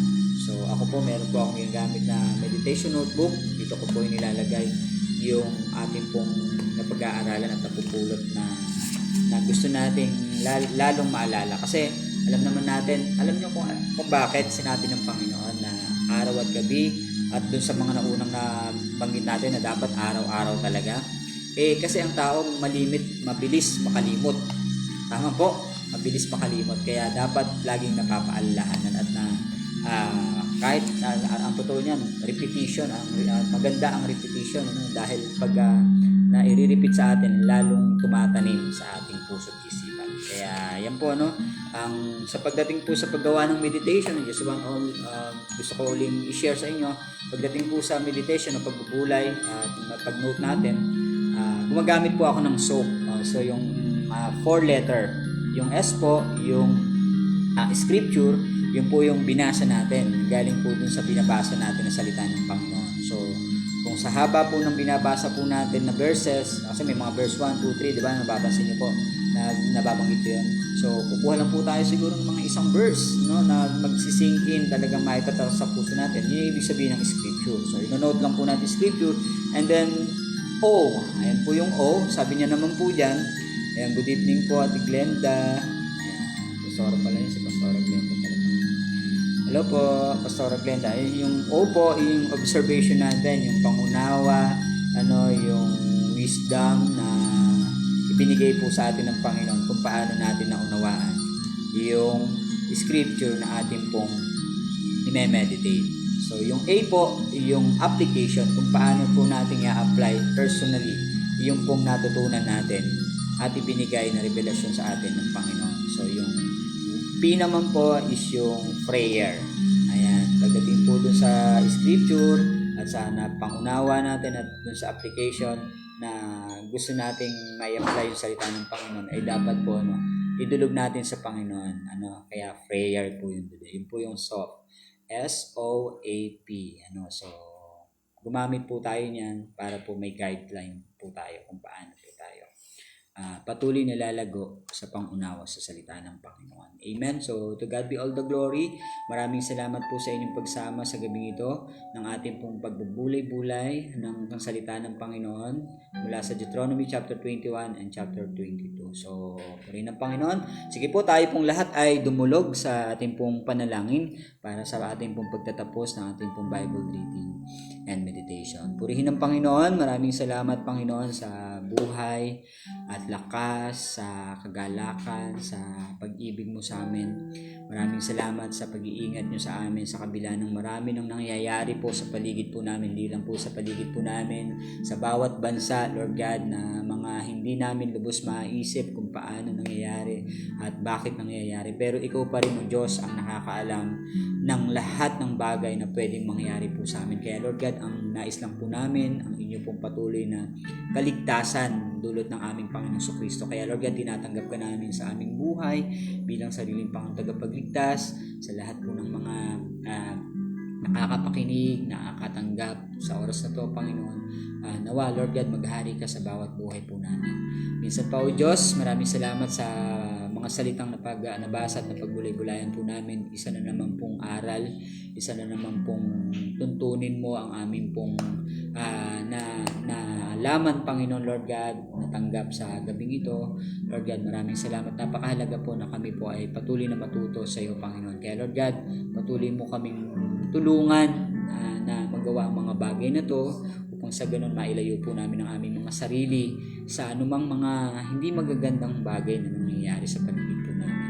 So, ako po, meron po akong ginagamit na meditation notebook. Dito ko po nilalagay yung ating pong napag-aaralan at napupulot na gusto nating lalong maalala. Kasi, alam nyo kung bakit sinabi ng Panginoon na araw at gabi, at dun sa mga naunang na banggit natin na dapat araw-araw talaga. Kasi ang tao mabilis makalimot. Tama po, mabilis makalimot. Kaya dapat laging napapaalalahanan at kahit ang totoo niyan, repetition, maganda ang repetition, dahil pag na-i-repeat sa atin, lalong tumatanim sa ating puso't isipan. Kaya yan po, sa pagdating po sa paggawa ng meditation, gusto ko uling i-share sa inyo, pagdating po sa meditation o pagbubulay at pag-note natin, gumagamit po ako ng SOAP. So yung 4-letter, yung S po, yung scripture, yun po yung binasa natin. Galing po dun sa binabasa natin na salita ng Panginoon. So, kung sa haba po ng binabasa po natin na verses, kasi may mga verse 1, 2, 3, di ba? Nababansin niyo po na nababanggit yun. So, kukuha lang po tayo siguro ng mga isang verse, na magsisink in, talagang maitatas sa puso natin. Yun yung ibig sabihin ng scripture. So, ino-note lang po natin scripture. And then, O. Ayan po yung O. Sabi niya naman po dyan. Ayan, good evening po, Ate Glenda. Ayan, Pastora pala yun, si Pastora Glenda talaga. Hello po, Pastora Glenda. Yung O po, yung observation natin, yung pangunawa, yung wisdom na ibinigay po sa atin ng Panginoon kung paano natin naunawaan yung scripture na atin pong i-meditate. So, yung A po, yung application, kung paano po natin i-apply personally yung pong natutunan natin at ibinigay na revelasyon sa atin ng Panginoon. So, yung P naman po is yung prayer. Ayan, pagdating po dun sa scripture at sa pangunawa natin at dun sa application na gusto nating may apply yung salita ng Panginoon, ay dapat po idulog natin sa Panginoon. Kaya prayer po yun. Yun po yung SOAP. SOAP. So, gumamit po tayo niyan para po may guideline po tayo kung paano po tayo patuloy na lalago sa pangunawa sa salita ng Panginoon. Amen. So, to God be all the glory. Maraming salamat po sa inyong pagsama sa gabing ito ng ating pong pagbubulay-bulay ng salita ng Panginoon mula sa Deuteronomy chapter 21 and chapter 22. So, purihin ng Panginoon. Sige po, tayo pong lahat ay dumulog sa ating pong panalangin para sa ating pong pagtatapos ng ating pong Bible reading and meditation. Purihin ng Panginoon. Maraming salamat, Panginoon, sa buhay at lakas, sa kagalakan, sa pag-ibig mo sa amin. Maraming salamat sa pag-iingat nyo sa amin sa kabila ng marami ng nangyayari po sa paligid po namin, hindi lang po sa paligid po namin, sa bawat bansa, Lord God, na mga hindi namin lubos maisip kung paano nangyayari at bakit nangyayari. Pero ikaw pa rin, o Diyos, ang nakakaalam ng lahat ng bagay na pwedeng mangyari po sa amin. Kaya Lord God, ang nais lang po namin, ang inyo pong patuloy na kaligtasan dulot ng aming Panginoong Kristo. Kaya Lord God, tinatanggap ka namin sa aming buhay bilang sariling Panginoong tagapagligtas sa lahat po ng mga nakakapakinig, nakakatanggap sa oras na to, Panginoon. Nawa, Lord God, maghari ka sa bawat buhay po namin. Minsan pa, O Diyos, maraming salamat sa mga salitang nabasa at napagbulay-bulayan po namin, isa na naman pong aral, isa na naman pong tuntunin mo ang aming pong laman, Panginoon Lord God, natanggap sa gabing ito. Lord God, maraming salamat. Napakahalaga po na kami po ay patuloy na matuto sa iyo, Panginoon. Kaya Lord God, patuloy mo kaming tulungan na magawa ang mga bagay na to upang sa ganun mailayo po namin ang aming mga sarili sa anumang mga hindi magagandang bagay na nangyayari sa paligid po namin.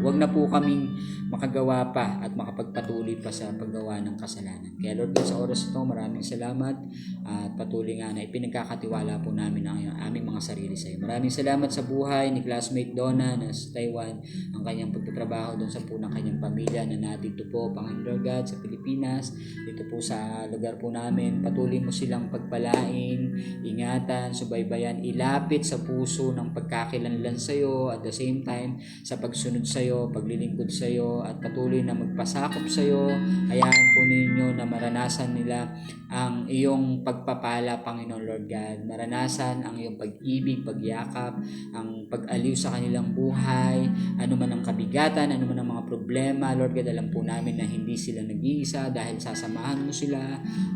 Huwag na po kaming makagawa pa at makapagpatuloy pa sa paggawa ng kasalanan. Kaya Lord God, sa oras ito, maraming salamat at patuloy nga na ipinagkakatiwala po namin ang aming mga sarili sa iyo. Maraming salamat sa buhay ni classmate Donna na sa Taiwan, ang kanyang pagtatrabaho doon sa po ng kanyang pamilya na nandito po, Panginoon Lord God, sa Pilipinas, dito po sa lugar po namin. Patuloy mo silang pagpalain, ingatan, subaybayan, ilapit sa puso ng pagkakilanlan sa iyo, at the same time sa pagsunod sa iyo, paglilingkod sa iyo, at patuloy na magpasakop sa iyo. Hayaan po ninyo na maranasan nila ang iyong pagpapala, Panginoon Lord God. Maranasan ang iyong pag-ibig, pagyakap, ang pag-aliw sa kanilang buhay, ano man ang kabigatan, ano man ang mga problema. Lord God, alam po namin na hindi sila nag-iisa dahil sasamahan mo sila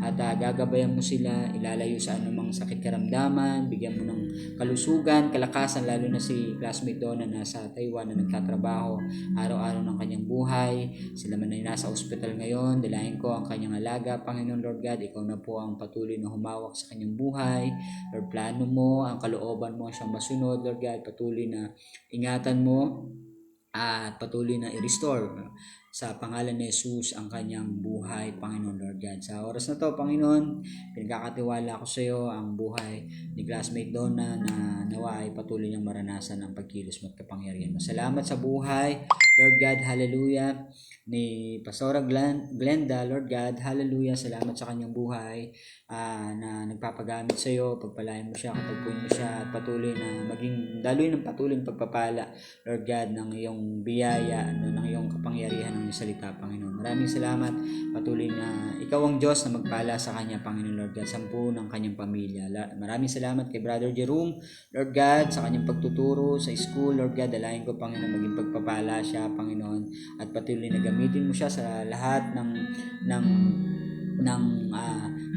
at gagabayan mo sila, ilalayo sa anumang sakit karamdaman, bigyan mo ng kalusugan, kalakasan, lalo na si classmate Donna na nasa Taiwan na nagtatrabaho araw-araw ng kanyang buhay. Sila man ay nasa ospital ngayon, dalayan ko ang kanyang alaga, Panginoon Lord God. Ikaw na po ang patuloy na humawak sa kanyang buhay. Lord, plano mo, ang kalooban mo siyang masunod, Lord God. Patuloy na ingatan mo at patuloy na i-restore sa pangalan ni Jesus ang kanyang buhay, Panginoon Lord God. Sa oras na to, Panginoon, pinagkakatiwala ko sa iyo ang buhay ni classmate Donna na nawa ay patuloy niyang maranasan ang pagkilos mo at kapangyarihan mo. Salamat sa buhay, Lord God, hallelujah, ni Pastora Glenda, Lord God, hallelujah. Salamat sa kanyang buhay na nagpapagamit sa iyo. Pagpalain mo siya, katagpuin mo siya, at patuloy na maging daloy ng patuloy ng pagpapala, Lord God, ng iyong biyaya, ng iyong kapangyarihan ng salita, Panginoon. Maraming salamat. Patuloy na ikaw ang Diyos na magpala sa kanya, Panginoon Lord God, sampu ng kanyang pamilya. Maraming salamat kay Brother Jerome, Lord God, sa kanyang pagtuturo sa school, Lord God. Dalayan ko, Panginoon, maging pagpapala siya, Panginoon, at patuloy na gamitin mo siya sa lahat ng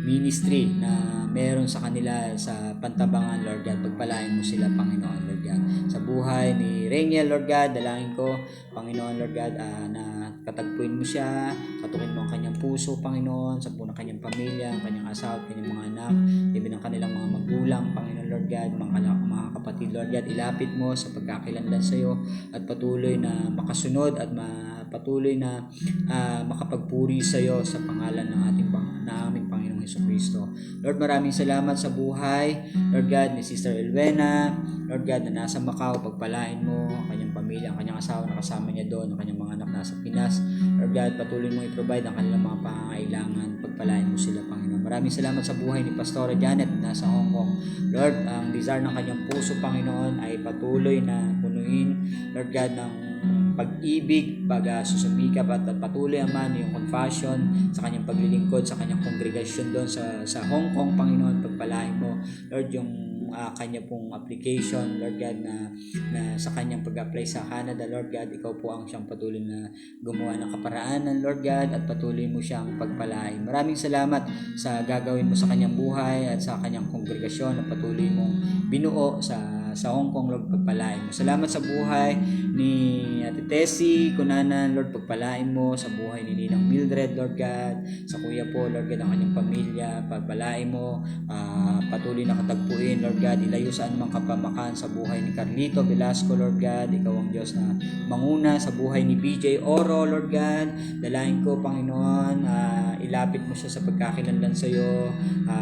ministry na meron sa kanila sa Pantabangan, Lord God. Pagpalain mo sila, Panginoon, Lord God. Sa buhay ni Reniel, Lord God, dalangin ko, Panginoon, Lord God, na katagpuin mo siya, katukin mo ang kanyang puso, Panginoon, sa buong kanyang pamilya, ang kanyang asawa, kanyang mga anak, ibig ng kanilang mga magulang, Panginoon, Lord God, mga kapatid, Lord God, ilapit mo sa pagkakilanlan sa iyo at patuloy na makasunod at patuloy na makapagpuri sa iyo sa pangalan ng aming Panginoong Jesucristo. Lord, maraming salamat sa buhay, Lord God, ni Sister Elwena, Lord God, na nasa Macau. Pagpalain mo ang kanyang pamilya, ang kanyang asawa na kasama niya doon, ang kanyang mga anak nasa Pinas. Lord God, patuloy mo i-provide ang kanilang mga pangangailangan. Pagpalain mo sila, Panginoon. Maraming salamat sa buhay ni Pastora Janet na nasa Hong Kong. Lord, ang desire ng kanyang puso, Panginoon, ay patuloy na punuin, Lord God, ng pag-ibig, pag-susumikap at patuloy naman yung compassion sa kanyang paglilingkod sa kanyang kongregasyon doon sa Hong Kong, Panginoon. Pagpalain mo, Lord, yung kanya pong application, Lord God, na sa kanyang pag-apply sa Canada, Lord God. Ikaw po ang siyang patuloy na gumawa ng kaparaanan, Lord God, at patuloy mo siyang pagpalain. Maraming salamat sa gagawin mo sa kanyang buhay at sa kanyang kongregasyon na patuloy mong binuo sa Hong Kong, Lord. Pagpalain mo. Salamat sa buhay ni Ate Tessie Kunanan, Lord. Pagpalain mo sa buhay ni Ninang Mildred, Lord God, sa kuya po, Lord God, ang kanyang pamilya. Pagpalain mo, patuloy na katagpuin, Lord God, ilayo sa anumang kapamakan sa buhay ni Carlito Velasco, Lord God. Ikaw ang Diyos na manguna sa buhay ni BJ Oro, Lord God. Dalayan ko, Panginoon, ilapit mo siya sa pagkakilanlan sa iyo.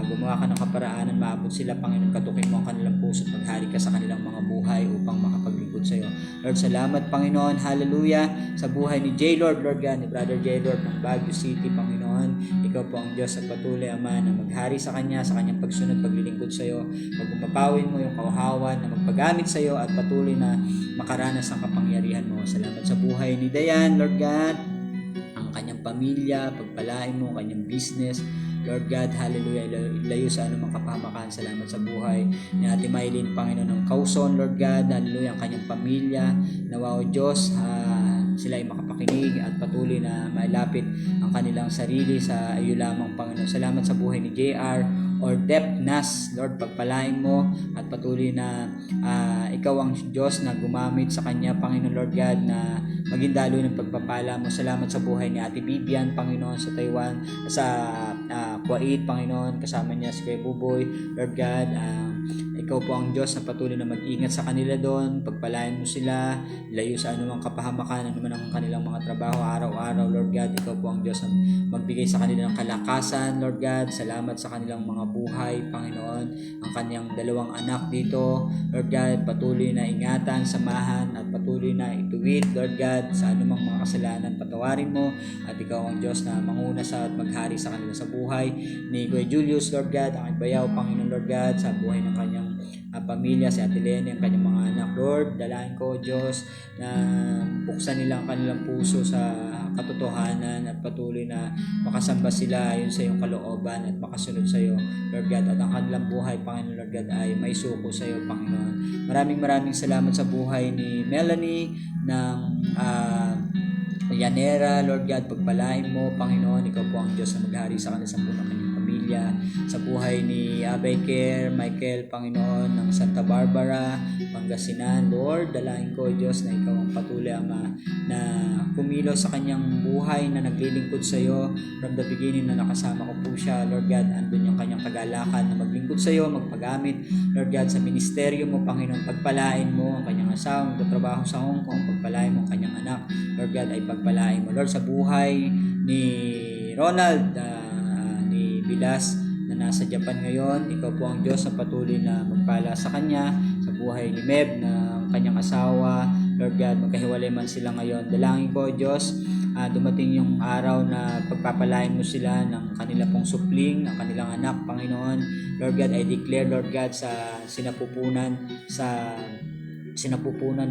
Gumawa ka ng kaparaanan, maabot sila, Panginoon. Katukin mo ang kanilang puso at maghari ka sa kanilang mga buhay upang makapaglingkod sa iyo. Lord, salamat, Panginoon. Hallelujah. Sa buhay ni J. Lord, Lord God, ni Brother J. Lord ng Baguio City, Panginoon. Ikaw po ang Diyos at patuloy, Ama, na maghari sa kanya, sa kanyang pagsunod, paglilingkod sa iyo. Pagpapawin mo yung kauhawan na magpagamit sa iyo at patuloy na makaranas ng kapangyarihan mo. Salamat sa buhay ni Dayan, Lord God, ang kanyang pamilya, pagpalain mo, kanyang business, Lord God, hallelujah, layo sa anumang kapahamakan. Salamat sa buhay ni Ate Maylin, Panginoon ng Kauson, Lord God, hallelujah, ang kanyang pamilya. Nawa, O Diyos, sila ay makapakinig at patuloy na mailapit ang kanilang sarili sa iyo lamang, Panginoon. Salamat sa buhay ni JR or Depnas, Lord, pagpalain mo at patuloy na ikaw ang Diyos na gumamit sa kanya, Panginoon, Lord God, na maging daloy ng pagpapala mo. Salamat sa buhay ni Ate Bibian, Panginoon, sa Taiwan, sa Kuwait, Panginoon, kasama niya si Kuya Buboy, Lord God, ikaw po ang Diyos na patuloy na mag-ingat sa kanila doon, pagpalain mo sila, layo sa anumang kapahamakan, anuman ang kanilang mga trabaho araw-araw, Lord God, ikaw po ang Diyos na magbigay sa kanila ng kalakasan, Lord God. Salamat sa kanilang mga buhay, Panginoon, ang kanyang 2 anak dito, Lord God, patuloy na ingatan, samahan, at patuloy na ituwid, Lord God, sa anumang mga kasalanan, patawarin mo, at ikaw ang Diyos na manguna sa at maghari sa kanila sa buhay ni Kuya Julius, Lord God, ang bayaw, Panginoon, Lord God, sa buhay ng kanyang pamilya, si Ate Lene, ang kanyang mga anak, Lord, dalahin ko, Diyos, na buksan nila ang kanilang puso sa katotohanan at patuloy na makasamba sila ayon sa iyong kalooban at makasunod sa iyo, Lord God, at ang kanilang buhay, Panginoon, Lord God, ay may suko sa iyo, Panginoon. Maraming salamat sa buhay ni Melanie ng Yanera, Lord God, pagpalain mo, Panginoon, ikaw po ang Diyos na maghari sa kanila sa buong kanyang pamilya, sa buhay ni Abay Care, Michael, Panginoon, ng Santa Barbara, Pangasinan, Lord, dalahin ko, Diyos, na ikaw ang patuloy, Ama, na kumilos sa kanyang buhay na naglilingkod sa iyo from the beginning na nakasama ko po siya, Lord God, andun yung kanyang kagalakan na maglingkod sa iyo, magpagamit, Lord God, sa ministeryo mo, Panginoon, pagpalain mo ang kanyang asawa, magtatrabaho sa Hong Kong, pagpalain mo ang kanyang anak, Lord God, ay pagpalain mo, Lord, sa buhay ni Ronald, ni Bilas, na nasa Japan ngayon, ikaw po ang Diyos na patuloy na magpala sa kanya, sa buhay ni Meb na ang kanyang asawa, Lord God, magkahiwalay man sila ngayon, dalangin ko, Diyos, dumating yung araw na pagpapalain mo sila ng kanila pong supling, ng kanilang anak, Panginoon, Lord God, I declare, Lord God, sa sinapupunan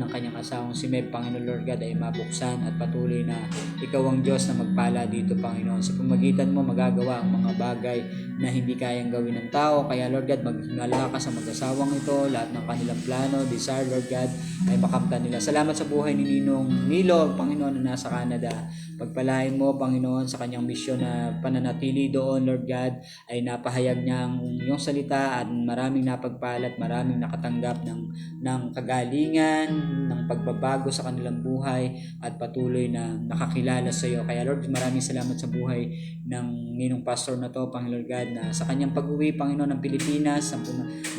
ng kanyang asawang si Meb, Panginoon, Lord God, ay mabuksan at patuloy na ikaw ang Diyos na magpala dito, Panginoon. Sa pamagitan mo magagawa ang mga bagay na hindi kayang gawin ng tao. Kaya, Lord God, maghingala ka sa mag-asawang ito, lahat ng kanilang plano, desire, Lord God, ay makamtan nila. Salamat sa buhay ni Ninong Nilo, Panginoon, na nasa Canada. Pagpalain mo, Panginoon, sa kanyang misyon na pananatili doon, Lord God, ay napahayag niya ang iyong salita at maraming napagpalat, maraming nakatanggap ng kagalingan, ng pagbabago sa kanilang buhay at patuloy na nakakilala sa iyo. Kaya, Lord, maraming salamat sa buhay ng ninong pastor na to, Panginoon God, na sa kanyang pag-uwi, Panginoon, ng Pilipinas,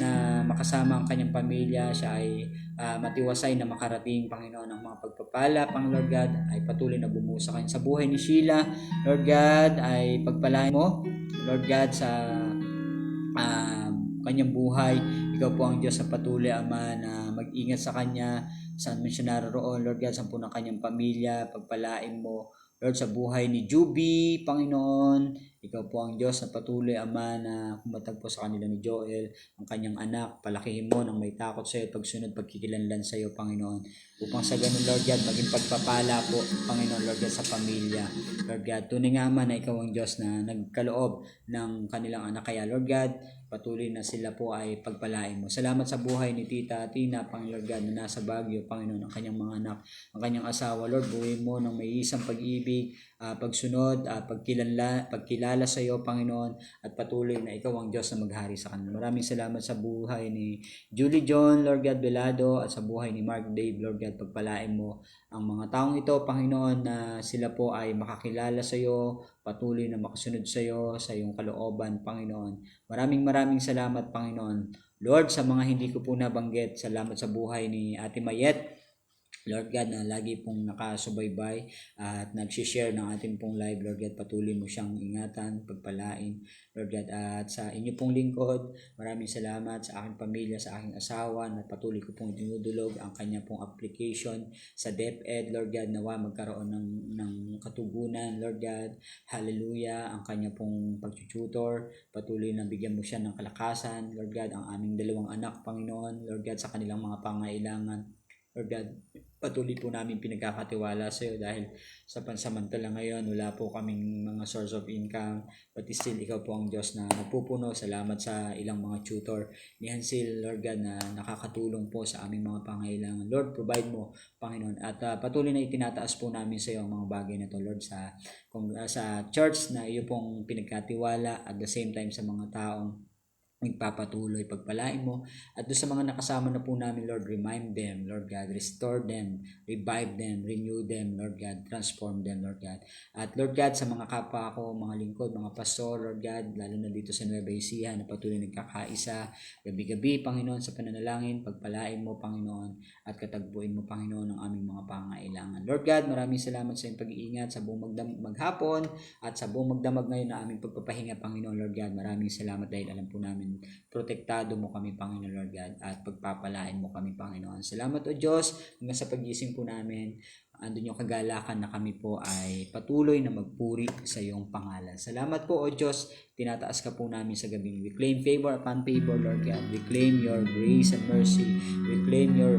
na makasama ang kanyang pamilya, siya ay matiwasay na makarating, Panginoon, ng mga pagpapala, Panginoon God, ay patuloy na bumuo sa kanya. Sa buhay ni Sheila, Lord God, ay pagpalain mo, Lord God, sa kanyang buhay. Ikaw po ang Diyos sa patuloy, Ama, na mag-ingat sa kanya, sa missionary roon, Lord God, sa ng kanyang pamilya, pagpalain mo, Lord, sa buhay ni Juby, Panginoon, ikaw po ang Diyos na patuloy, Ama, na kumatagpo sa kanila ni Joel, ang kanyang anak, palakihin mo ng may takot sa iyo, pagsunod, pagkikilanlan sa iyo, Panginoon. Upang sa ganun, Lord God, maging pagpapala po, Panginoon, Lord God, sa pamilya. Lord God, tunay nga, Ama, na ikaw ang Diyos na nagkaloob ng kanilang anak. Kaya, Lord God, patuloy na sila po ay pagpalain mo. Salamat sa buhay ni Tita Tina, Panginoon God, na nasa Baguio, Panginoon, ang kanyang mga anak, ang kanyang asawa, Lord, buhay mo ng may isang pag-ibig, pagsunod, pagkilala sa iyo, Panginoon, at patuloy na ikaw ang Diyos na maghari sa kanila. Maraming salamat sa buhay ni Julie John, Lord God, Belado, at sa buhay ni Mark Dave, Lord God, pagpalain mo ang mga taong ito, Panginoon, na sila po ay makakilala sa iyo, patuloy na makasunod sa iyo, sa iyong kalooban, Panginoon. Maraming salamat, Panginoon. Lord, sa mga hindi ko po nabanggit, salamat sa buhay ni Ate Mayet, Lord God, na lagi pong nakasubaybay at nag-share ng ating pong live, Lord God, patuloy mo siyang ingatan, pagpalain, Lord God, at sa inyo pong lingkod, maraming salamat sa aking pamilya, sa aking asawa, na patuloy ko pong dinudulog ang kanya pong application sa DepEd, Lord God, nawa magkaroon ng katugunan, Lord God, hallelujah, ang kanya pong pag-tutor, patuloy na bigyan mo siya ng kalakasan, Lord God, ang aming 2 anak, Panginoon, Lord God, sa kanilang mga pangailangan, Lord God, patuloy po namin pinagkakatiwala sa iyo dahil sa pansamantala ngayon wala po kaming mga source of income, but still ikaw po ang Diyos na nagpupuno. Salamat sa ilang mga tutor ni Hansel, Lord God, na nakakatulong po sa aming mga pangailangan. Lord, provide mo, Panginoon, at patuloy na itinataas po namin sa iyo ang mga bagay na to, Lord, sa church na iyo pong pinagkatiwala, at the same time sa mga taong magpapatuloy, pagpalain mo. At doon sa mga nakasama na po namin, Lord, remind them, Lord God, restore them, revive them, renew them, Lord God, transform them, Lord God. At Lord God, sa mga kapwa ko, mga lingkod, mga pastor, Lord God, lalo na dito sa Nueva Ecija na patuloy nagkakaisa, gabi-gabi, Panginoon, sa pananalangin, pagpalain mo, Panginoon, at katagpuin mo, Panginoon, ang aming mga pangailangan. Lord God, maraming salamat sa iyong pag-iingat sa buong maghapon at sa buong magdamag ngayon na aming pagpapahinga, Panginoon, Lord God. Maraming salamat dahil alam po namin protektado mo kami, Panginoon, Lord God, at pagpapalain mo kami, Panginoon. Salamat, O Diyos, hanggang sa pagising po namin, andun yung kagalakan na kami po ay patuloy na magpuri sa iyong pangalan. Salamat po, O Diyos, tinataas ka po namin sa gabi. We claim favor upon favor, Lord God. We claim your grace and mercy. We claim your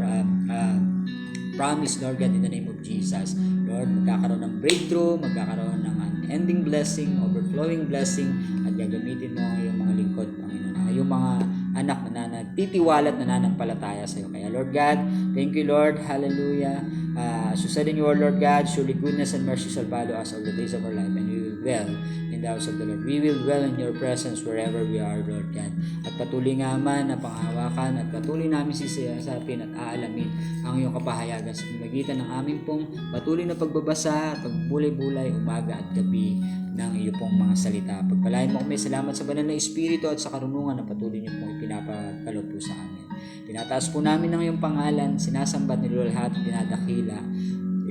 promise, Lord God, in the name of Jesus. Lord, magkakaroon ng breakthrough, magkakaroon ng unending blessing, overflowing blessing, at gagamitin mo ang iyong mga lingkod, Panginoon, ang iyong mga anak na nagtitiwala at nananampalataya sa iyo. Kaya, Lord God, thank you, Lord. Hallelujah. As you said in your word, Lord God, surely goodness and mercy shall follow us all the days of our life, and we will dwell in the house of the Lord. We will dwell in your presence wherever we are, Lord God. At patuloy nga man na panghawakan at patuloy namin sisiyasapin at aalamin ang iyong kapahayagan sa pamagitan ng aming pong patuloy na pagbabasa, pagbulay-bulay, umaga at gabi ng iyo pong mga salita. Pagpalain mo kami, salamat sa banal na Espiritu at sa karunungan na patuloy niyo pong ipinapagkaloob po sa amin. Tinataas po namin ang iyong pangalan, sinasambat, nilulahad at dinadakila.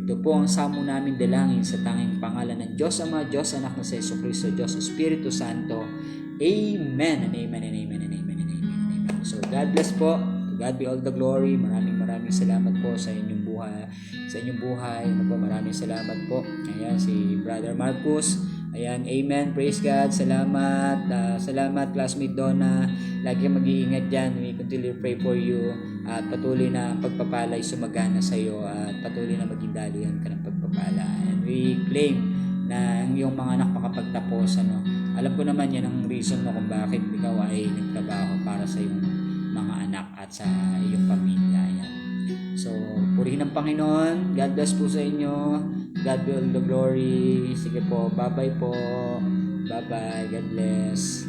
Ito po ang samo namin dalangin sa tanging pangalan ng Diyos Ama, Diyos Anak na sa Jesucristo, Diyos Espiritu Santo. Amen and amen and amen and amen and amen and amen. So God bless po. To God be all the glory. Maraming salamat po sa inyong buhay. Ano po, maraming salamat po. Ayan, si Brother Marcus. Ayan, amen. Praise God. Salamat. Salamat, classmate Donna. Lagi mag-iingat dyan. We continue to pray for you. At patuloy na ang pagpapalay sumagana sa iyo. At patuloy na maging daluyan ka ng pagpapala. And we claim na ang iyong mga anak makapagtapos. Alam ko naman yan ang reason mo kung bakit ikaw ay nagtrabaho para sa iyong mga anak at sa iyong pamilya. Ayan. So, purihin ng Panginoon. God bless po sa inyo. God be all the glory. Sige po. Bye-bye po. Bye-bye. God bless.